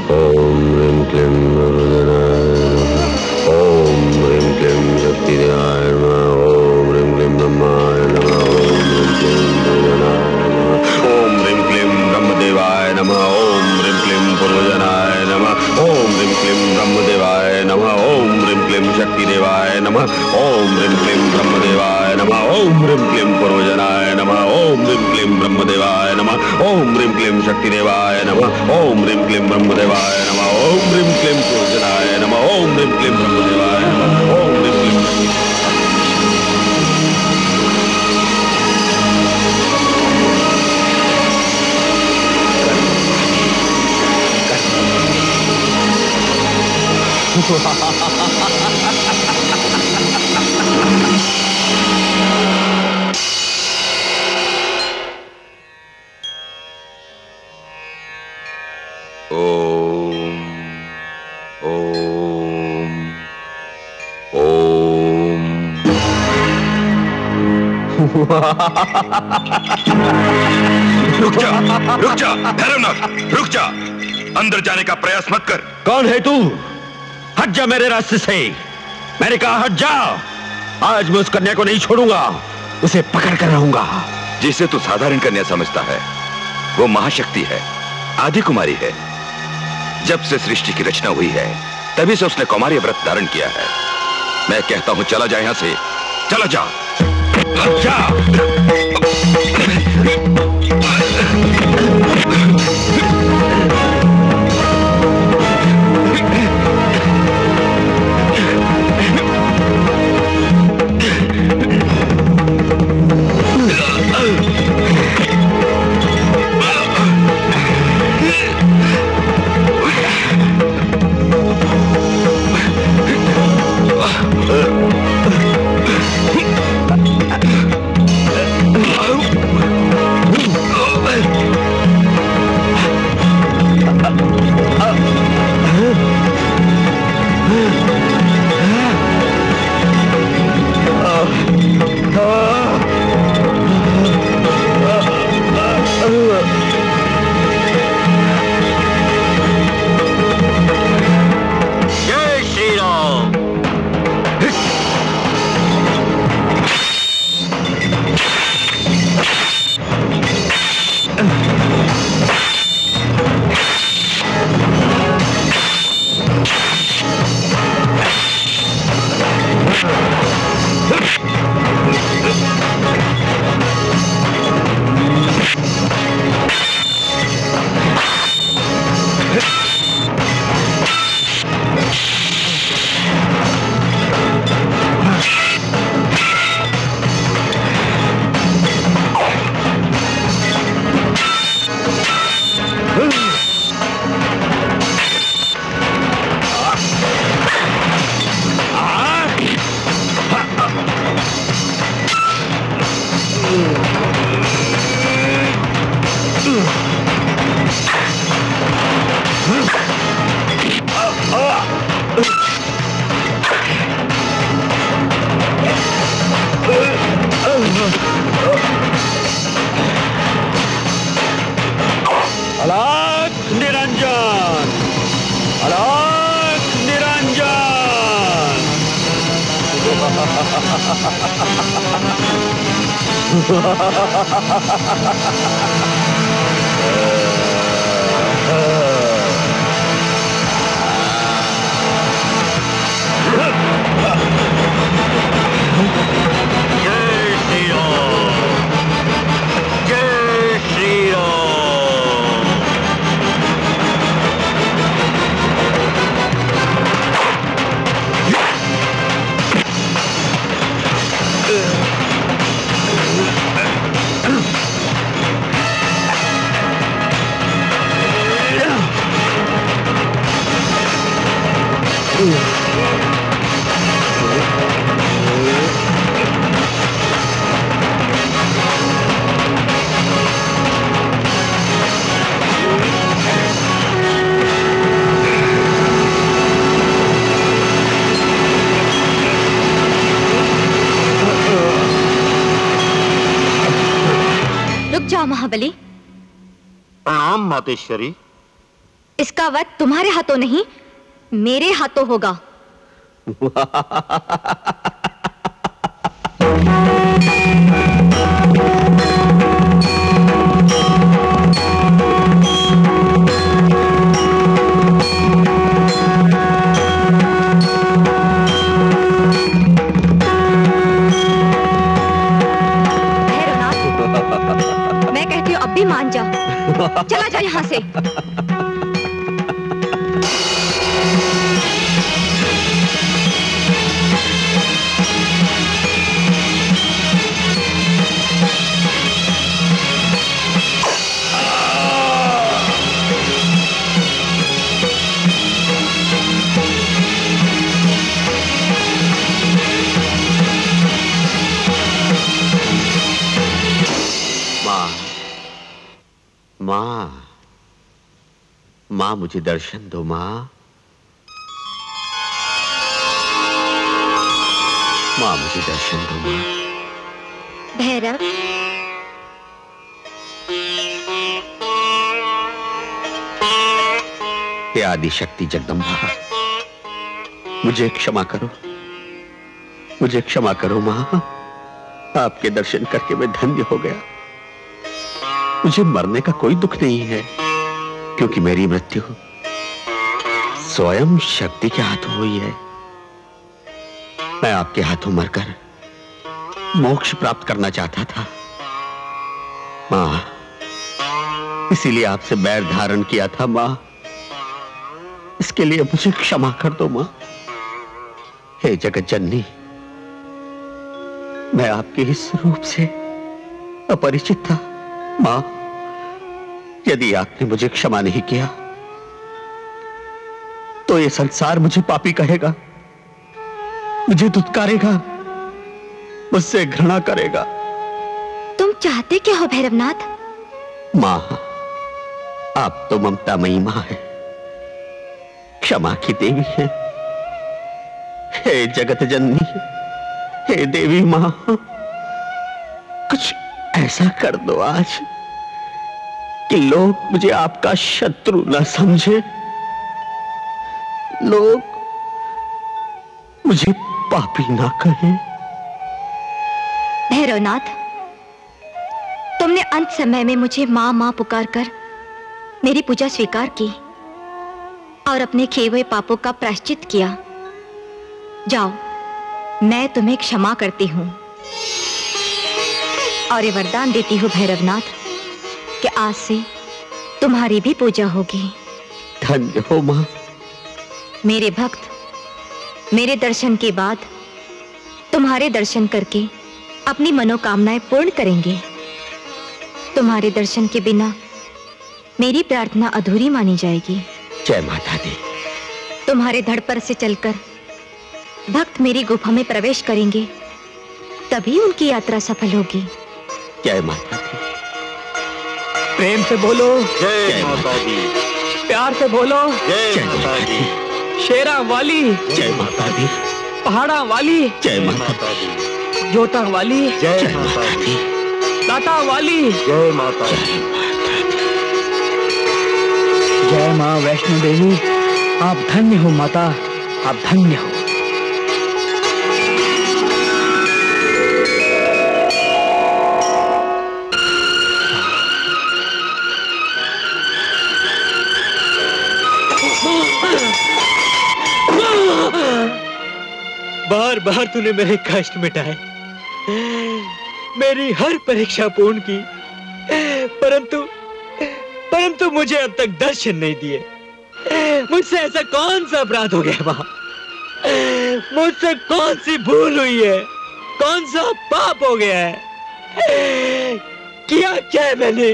ओम ह्रीं क्लीं ओम ह्रीं क्लीं शक्तिदेवाय नमः। ओम ह्रीं क्लीं ब्रह्माय नमः। ओम ह्रीं क्लीं ब्रह्मदेवाय नमः। ओम ह्रीं क्लीं पूर्वजनाय नमः। ओम ह्रीं क्लीं ब्रह्मदेवाय नमः। ओम ह्रीं क्लीं शक्तिदेवाय नमः। ओम ह्रीं क्लीं ब्रह्मदेवाय नमः। ओम ह्रीं क्लीं पूर्वजनाय नमः। ओम ह्रीं क्लीं ब्रह्मदेवाय नमः। ओम ह्रीं क्लीं शक्तिदेवाय नमः। ओम ह्रीं क्लीं ब्रह्मदेवाय नमः। ओम ह्रीं क्लीं पूर्वजनाय नमः। ओम ह्रीं क्लीं ब्रह्मदेवाय नमः। ओम ह्रीं क्लीं रुक जा, भैरवनाथ, रुक जा। अंदर जाने का प्रयास मत कर। कौन है तू? हट जा मेरे रास्ते से। मैंने कहा हट जा। आज मैं उस कन्या को नहीं छोड़ूंगा, उसे पकड़ कर रहूंगा। जिसे तू साधारण कन्या समझता है वो महाशक्ति है, आदि कुमारी है। जब से सृष्टि की रचना हुई है तभी से उसने कुमारी व्रत धारण किया है। मैं कहता हूं चला जा यहां से, चला जा। जा। महाबली। प्रणाम मातेश्वरी। इसका वध तुम्हारे हाथों नहीं, मेरे हाथों होगा। मान जा, चला जा यहाँ से। माँ, माँ मुझे दर्शन दो माँ। माँ मुझे दर्शन दो माँ। भैरव, हे आदि शक्ति जगदम्बा, मुझे क्षमा करो, मुझे क्षमा करो माँ। आपके दर्शन करके मैं धन्य हो गया। मुझे मरने का कोई दुख नहीं है, क्योंकि मेरी मृत्यु स्वयं शक्ति के हाथों हुई है। मैं आपके हाथों मरकर मोक्ष प्राप्त करना चाहता था माँ, इसीलिए आपसे बैर धारण किया था माँ। इसके लिए मुझे क्षमा कर दो माँ। हे जगत जननी, मैं आपके इस रूप से अपरिचित था माँ। यदि आपने मुझे क्षमा नहीं किया तो ये संसार मुझे पापी कहेगा, मुझे धुतकारेगा, मुझसे घृणा करेगा। तुम चाहते क्या हो भैरवनाथ? माँ, आप तो ममतामयी माँ है, क्षमा की देवी है। हे जगत जननी, हे देवी माँ, कुछ ऐसा कर दो आज कि लोग मुझे आपका शत्रु न समझे, लोग मुझे पापी ना कहें। भैरवनाथ, तुमने अंत समय में मुझे माँ माँ पुकार कर मेरी पूजा स्वीकार की और अपने किए हुए पापों का प्रायश्चित किया। जाओ, मैं तुम्हें क्षमा करती हूँ और ये वरदान देती हूँ भैरवनाथ कि आज से तुम्हारी भी पूजा होगी। धन्य हो माँ। मेरे भक्त मेरे दर्शन के बाद तुम्हारे दर्शन करके अपनी मनोकामनाएं पूर्ण करेंगे। तुम्हारे दर्शन के बिना मेरी प्रार्थना अधूरी मानी जाएगी। जय माता दी। तुम्हारे धड़ पर से चलकर भक्त मेरी गुफा में प्रवेश करेंगे, तभी उनकी यात्रा सफल होगी। जय माता दी। प्रेम से बोलो जय माता दी। प्यार से बोलो जय माता दी। शेरा वाली जय माता दी। पहाड़ा वाली जय माता दी। जोता वाली जय माता दी। लाता वाली जय माता दी। जय माँ वैष्णो देवी, आप धन्य हो माता, आप धन्य हो। बार बार तूने मेरे कष्ट मिटाए, मेरी हर परीक्षा पूर्ण की, परंतु मुझे अब तक दर्शन नहीं दिए। मुझसे ऐसा कौन सा अपराध हो गया माँ? मुझसे कौन सी भूल हुई है? कौन सा पाप हो गया है? क्या क्या है मैंने?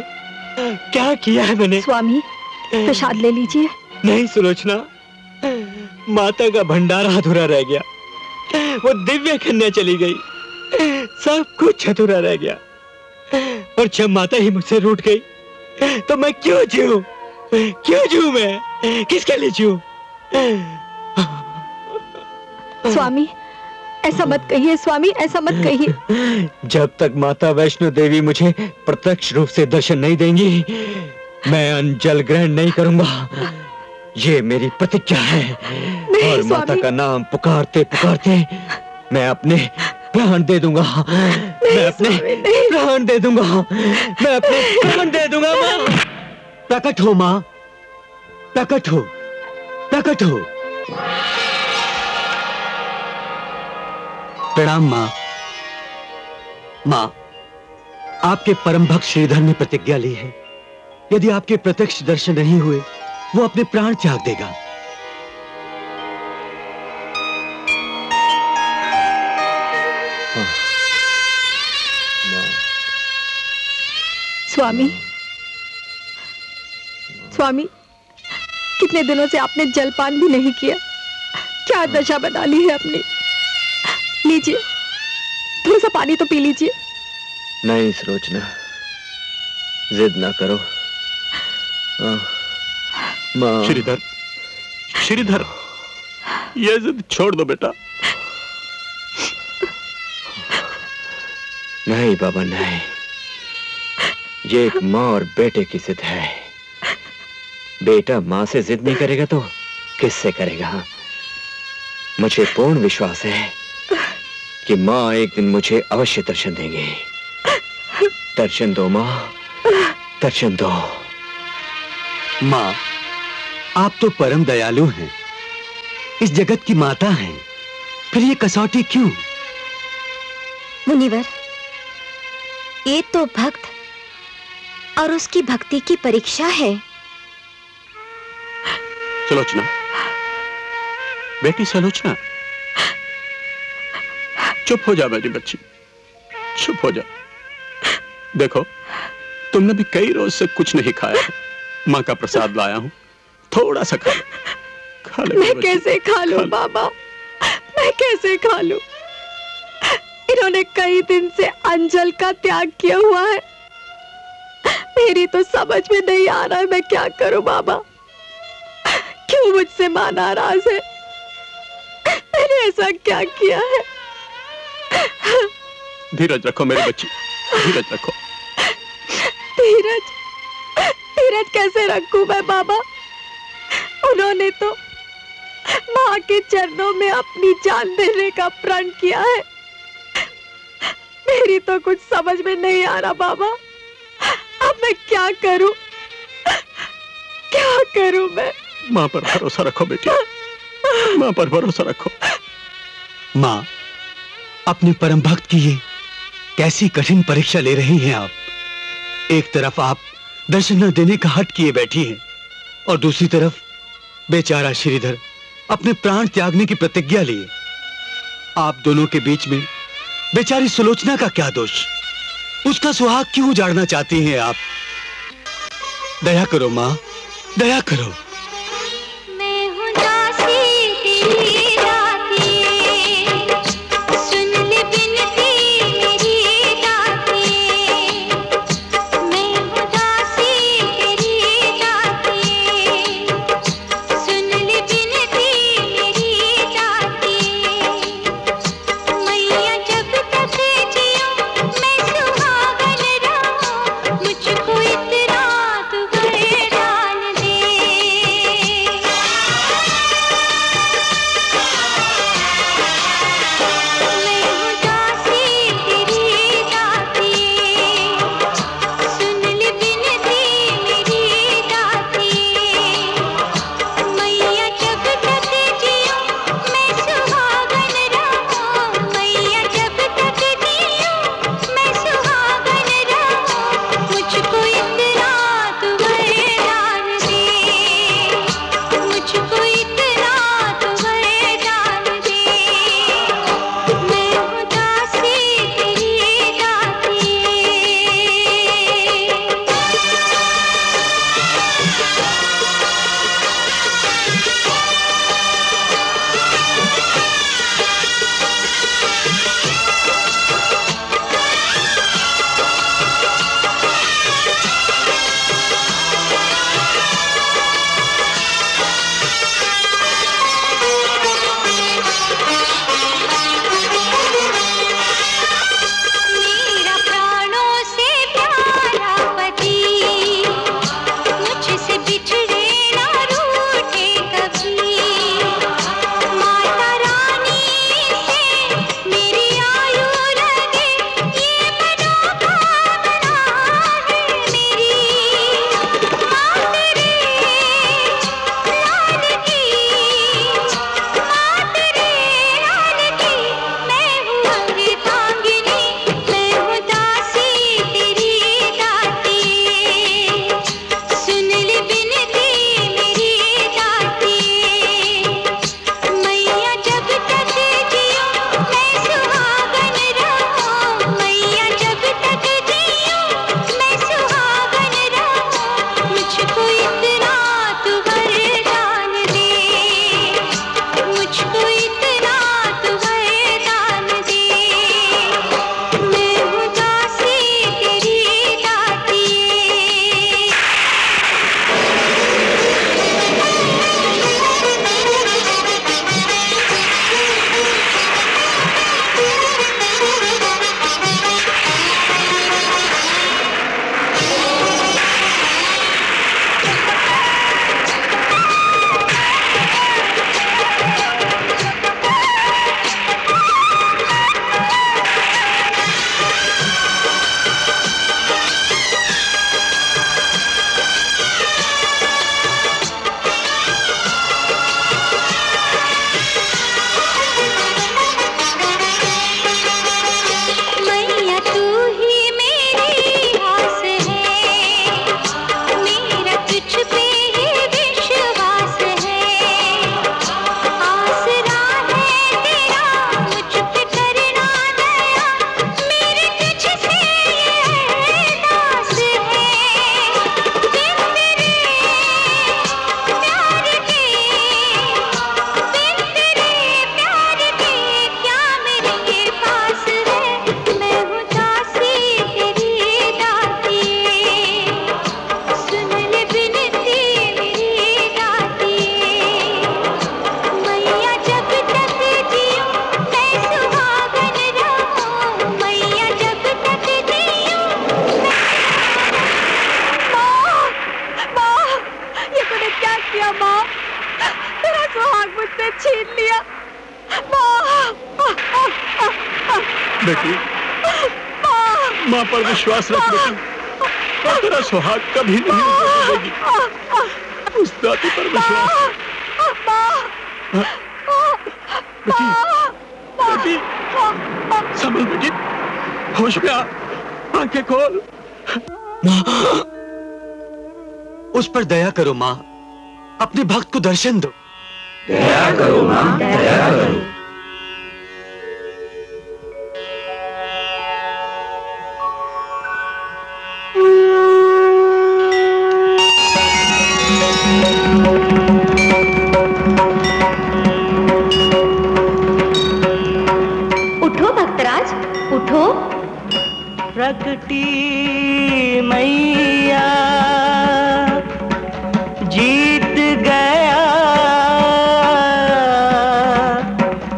क्या किया है मैंने? स्वामी, प्रसाद ले लीजिए। नहीं सुलोचना, माता का भंडारा अधूरा रह गया। वो दिव्य कन्या चली गई, सब कुछ अधूरा रह गया। और जब माता ही मुझसे रूठ गई तो मैं क्यों जीऊं? क्यों जीऊं मैं? किसके लिए जीऊं? स्वामी, ऐसा मत कहिए स्वामी, ऐसा मत कहिए। जब तक माता वैष्णो देवी मुझे प्रत्यक्ष रूप से दर्शन नहीं देंगी, मैं अन्न जल ग्रहण नहीं करूंगा। ये मेरी प्रतिज्ञा है। और माता का नाम पुकारते पुकारते मैं अपने प्राण दे दूंगा। मैं अपने प्राण दे दूंगा। मैं अपने प्राण दे दूंगा। माँ, प्रकट हो माँ, प्रकट हो, प्रकट हो। प्रणाम माँ। माँ, आपके परम भक्त श्रीधर ने प्रतिज्ञा ली है, यदि आपके प्रत्यक्ष दर्शन नहीं हुए वो अपने प्राण त्याग देगा। स्वामी, स्वामी, कितने दिनों से आपने जलपान भी नहीं किया, क्या दशा बना ली है अपनी। लीजिए, थोड़ा सा पानी तो पी लीजिए। नहीं सुलोचना, जिद ना करो। माँ। श्रीधर, श्रीधर, ये जिद छोड़ दो बेटा। नहीं बाबा नहीं, ये एक माँ और बेटे की जिद है। बेटा माँ से जिद नहीं करेगा तो किससे करेगा? मुझे पूर्ण विश्वास है कि माँ एक दिन मुझे अवश्य दर्शन देंगे। दर्शन दो माँ, दर्शन दो। माँ, आप तो परम दयालु हैं, इस जगत की माता हैं, फिर ये कसौटी क्यों? मुनिवर, ये तो भक्त और उसकी भक्ति की परीक्षा है। सुलोचना, बेटी सुलोचना, चुप हो जा मेरी बच्ची, चुप हो जा। देखो, तुमने भी कई रोज से कुछ नहीं खाया है। माँ का प्रसाद लाया हूँ, थोड़ा सा खा ले। खा ले। मैं कैसे खा लूं बाबा, मैं कैसे खा लूं? इन्होंने कई दिन से अंजल का त्याग किया हुआ है। मेरी तो समझ में नहीं आ रहा है मैं क्या करूं बाबा। क्यों मुझसे मां नाराज है? मैंने ऐसा क्या किया है? धीरज रखो मेरी बच्ची, धीरज रखो। धीरज, धीरज कैसे रखूं मैं बाबा? उन्होंने तो मां के चरणों में अपनी जान देने का प्रण किया है। मेरी तो कुछ समझ में नहीं आ रहा बाबा। अब मैं क्या करूं? क्या करूं मैं? माँ पर भरोसा रखो बेटी, माँ पर भरोसा रखो। माँ, अपने परम भक्त की ये कैसी कठिन परीक्षा ले रही हैं आप। एक तरफ आप दर्शन न देने का हट किए बैठी हैं और दूसरी तरफ बेचारा श्रीधर अपने प्राण त्यागने की प्रतिज्ञा लिए। आप दोनों के बीच में बेचारी सुलोचना का क्या दोष? उसका सुहाग क्यों उजाड़ना चाहती हैं आप? दया करो माँ, दया करो। मुझको इतना तू घर डाल दे। मुझसे छीन लिया। बेटी, माँ पर विश्वास रख बेटी, और तेरा सुहाग कभी नहीं उजड़ेगी। उस दाती पर विश्वास। बेटी, बेटी, संभल बेटी, होश में आ, आंखें खोल। माँ, उस पर दया करो माँ, अपने भक्त को दर्शन दो। दया करो माँ, दया करो। उठो भक्तराज, उठो। प्रकटी मैया जीत गया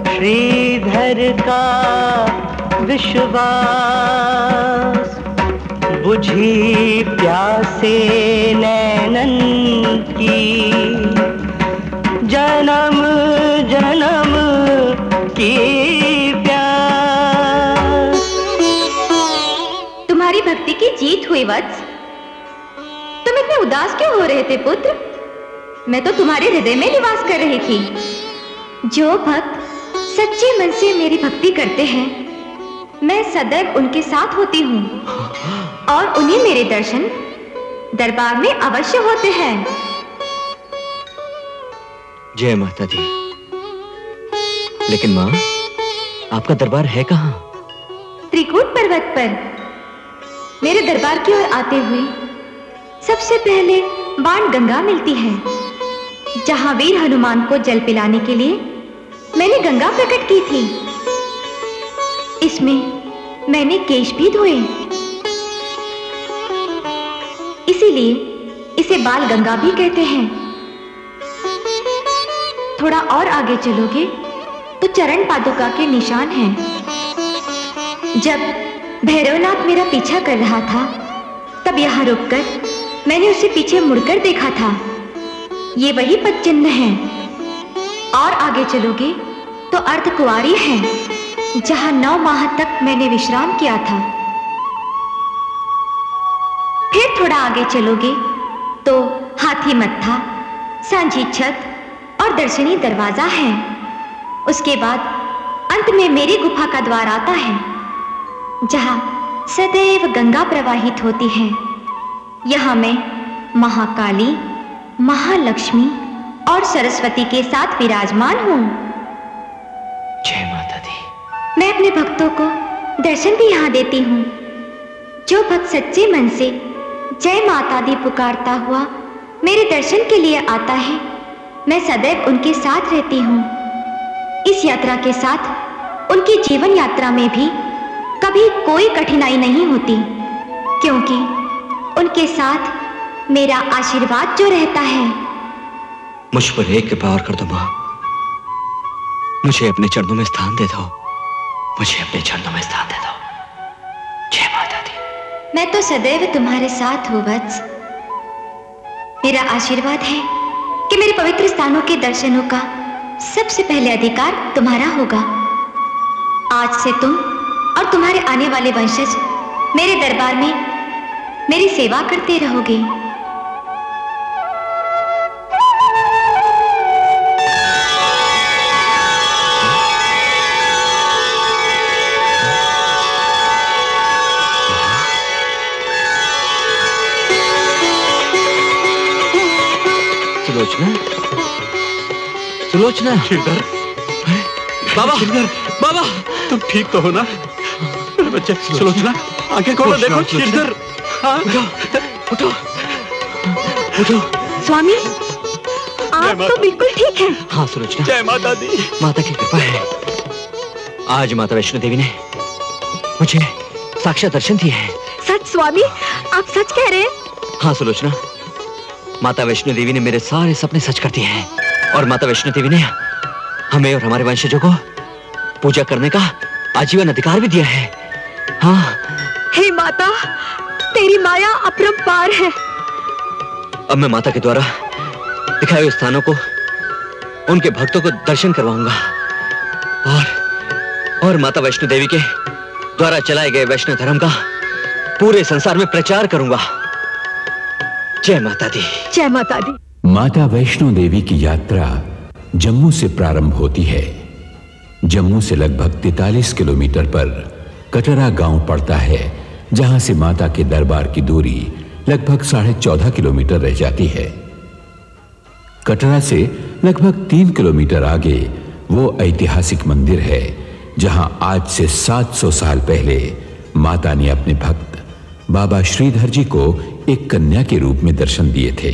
श्रीधर का विश्वास, बुझी प्यासे नैनन की जन्म जन्म की तुम्हारी भक्ति की जीत हुई वत्स। तुम इतने उदास क्यों हो रहे थे पुत्र? मैं तो तुम्हारे हृदय में निवास कर रही थी। जो भक्त सच्चे मन से मेरी भक्ति करते हैं, मैं सदैव उनके साथ होती हूँ और उन्हें मेरे दर्शन दरबार में अवश्य होते हैं। जय माता दी। लेकिन माँ, आपका दरबार है कहाँ? त्रिकूट पर्वत पर। मेरे दरबार की ओर आते हुए सबसे पहले बाण गंगा मिलती है, जहां वीर हनुमान को जल पिलाने के लिए मैंने गंगा प्रकट की थी। इसमें मैंने केश भी धोए, इसीलिए इसे बाल गंगा भी कहते हैं। थोड़ा और आगे चलोगे तो चरण पादुका के निशान हैं। जब भैरवनाथ मेरा पीछा कर रहा था, तब यहाँ रुककर मैंने उसे पीछे मुड़कर देखा था। ये वही पद चिन्ह हैं। और आगे चलोगे तो अर्धकुंवारी है, जहाँ 9 माह तक मैंने विश्राम किया था। फिर थोड़ा आगे चलोगे तो हाथी मत्था, सांझी छत और दर्शनी दरवाजा है। उसके बाद अंत में मेरी गुफा का द्वार आता है, जहां सदैव गंगा प्रवाहित होती है। यहां मैं महाकाली, महालक्ष्मी और सरस्वती के साथ विराजमान हूं। जय माता दी। मैं अपने भक्तों को दर्शन भी यहां देती हूं। जो भक्त सच्चे मन से जय माता दी पुकारता हुआ मेरे दर्शन के लिए आता है, मैं सदैव उनके साथ रहती हूं। इस यात्रा के साथ उनकी जीवन यात्रा में भी कभी कोई कठिनाई नहीं होती, क्योंकि उनके साथ मेरा आशीर्वाद जो रहता है। मुझ पर एक कृपा और कर दो माँ, मुझे अपने चरणों में स्थान दे दो, मुझे अपने चरणों में स्थान दे दो। जय माता दी। मैं तो सदैव तुम्हारे साथ हूँ वत्स। मेरा आशीर्वाद है कि मेरे पवित्र स्थानों के दर्शनों का सबसे पहले अधिकार तुम्हारा होगा। आज से तुम और तुम्हारे आने वाले वंशज मेरे दरबार में मेरी सेवा करते रहोगे। सुलोचना, सुलोचना। श्रीधर, बाबा, श्रीधर, बाबा, तुम ठीक तो हो ना? मेरे बच्चे, सुलोचना, आंखें खोलो, देखो श्रीधर। हाँ? उठो, उठो। स्वामी, आप तो बिल्कुल ठीक हैं। हाँ सुलोचना। जय माता दी। माता की कृपा है। आज माता वैष्णो देवी ने मुझे साक्षात दर्शन दिए हैं। सच स्वामी, आप सच कह रहे हैं? हाँ सुलोचना, माता वैष्णो देवी ने मेरे सारे सपने सच कर दिए हैं, और माता वैष्णो देवी ने हमें और हमारे वंशजों को पूजा करने का आजीवन अधिकार भी दिया है। हाँ। हे माता, तेरी माया अपरंपार है। अब मैं माता के द्वारा दिखाए हुए स्थानों को उनके भक्तों को दर्शन करवाऊंगा और माता वैष्णो देवी के द्वारा चलाए गए वैष्णव धर्म का पूरे संसार में प्रचार करूंगा। जय माता दी। जय माता दी। माता वैष्णो देवी की यात्रा जम्मू से प्रारंभ होती है। जम्मू से लगभग 43 किलोमीटर पर कटरा गांव पड़ता है, जहां से माता के दरबार की दूरी लगभग 14.5 किलोमीटर रह जाती है। कटरा से लगभग 3 किलोमीटर आगे वो ऐतिहासिक मंदिर है जहां आज से 700 साल पहले माता ने अपने भक्त बाबा श्रीधर जी को एक कन्या के रूप में दर्शन दिए थे।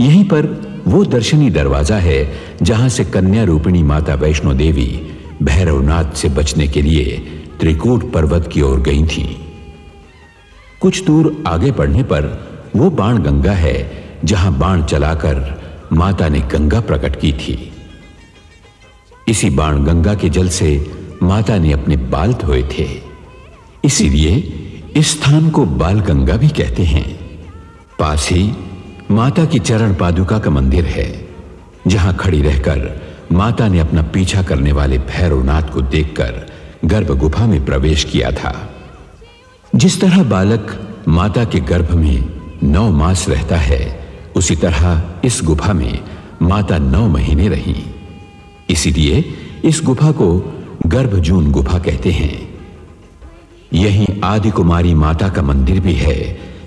यहीं पर वो दर्शनी दरवाजा है जहां से कन्या रूपिणी माता वैष्णो देवी भैरवनाथ से बचने के लिए त्रिकूट पर्वत की ओर गई थी। कुछ दूर आगे बढ़ने पर वो बाण गंगा है जहां बाण चलाकर माता ने गंगा प्रकट की थी। इसी बाण गंगा के जल से माता ने अपने बाल धोए थे, इसीलिए इस स्थान को बाल गंगा भी कहते हैं। पास ही माता की चरण पादुका का मंदिर है, जहां खड़ी रहकर माता ने अपना पीछा करने वाले भैरवनाथ को देखकर गर्भ गुफा में प्रवेश किया था। जिस तरह बालक माता के गर्भ में 9 मास रहता है, उसी तरह इस गुफा में माता 9 महीने रही। इसीलिए इस गुफा को गर्भजून गुफा कहते हैं। यहीं आदि कुमारी माता का मंदिर भी है,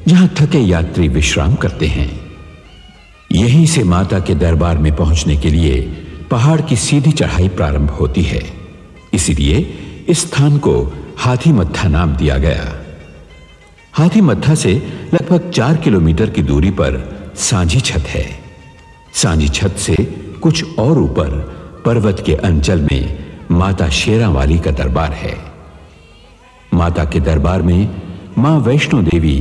जहां थके यात्री विश्राम करते हैं। यहीं से माता के दरबार में पहुंचने के लिए पहाड़ की सीधी चढ़ाई प्रारंभ होती है, इसीलिए इस स्थान को हाथी मत्था नाम दिया गया। हाथी मत्था से लगभग 4 किलोमीटर की दूरी पर सांझी छत है। सांझी छत से कुछ और ऊपर पर्वत के अंचल में माता शेरावाली का दरबार है। माता के दरबार में मां वैष्णो देवी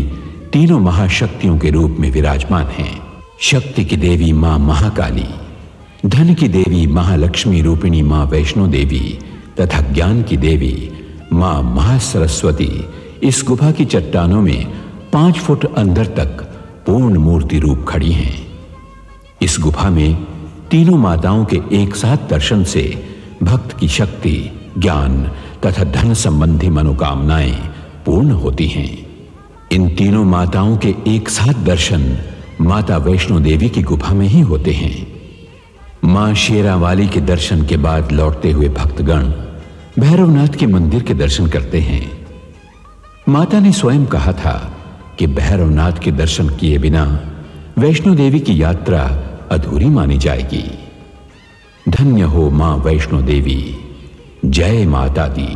तीनों महाशक्तियों के रूप में विराजमान हैं। शक्ति की देवी मां महाकाली, धन की देवी महालक्ष्मी रूपिणी मां वैष्णो देवी तथा ज्ञान की देवी मां महासरस्वती इस गुफा की चट्टानों में 5 फुट अंदर तक पूर्ण मूर्ति रूप खड़ी हैं। इस गुफा में तीनों माताओं के एक साथ दर्शन से भक्त की शक्ति, ज्ञान तथा धन संबंधी मनोकामनाएं पूर्ण होती हैं। इन तीनों माताओं के एक साथ दर्शन माता वैष्णो देवी की गुफा में ही होते हैं। मां शेरावाली के दर्शन के बाद लौटते हुए भक्तगण भैरवनाथ के मंदिर के दर्शन करते हैं। माता ने स्वयं कहा था कि भैरवनाथ के दर्शन किए बिना वैष्णो देवी की यात्रा अधूरी मानी जाएगी। धन्य हो मां वैष्णो देवी। जय माता दी।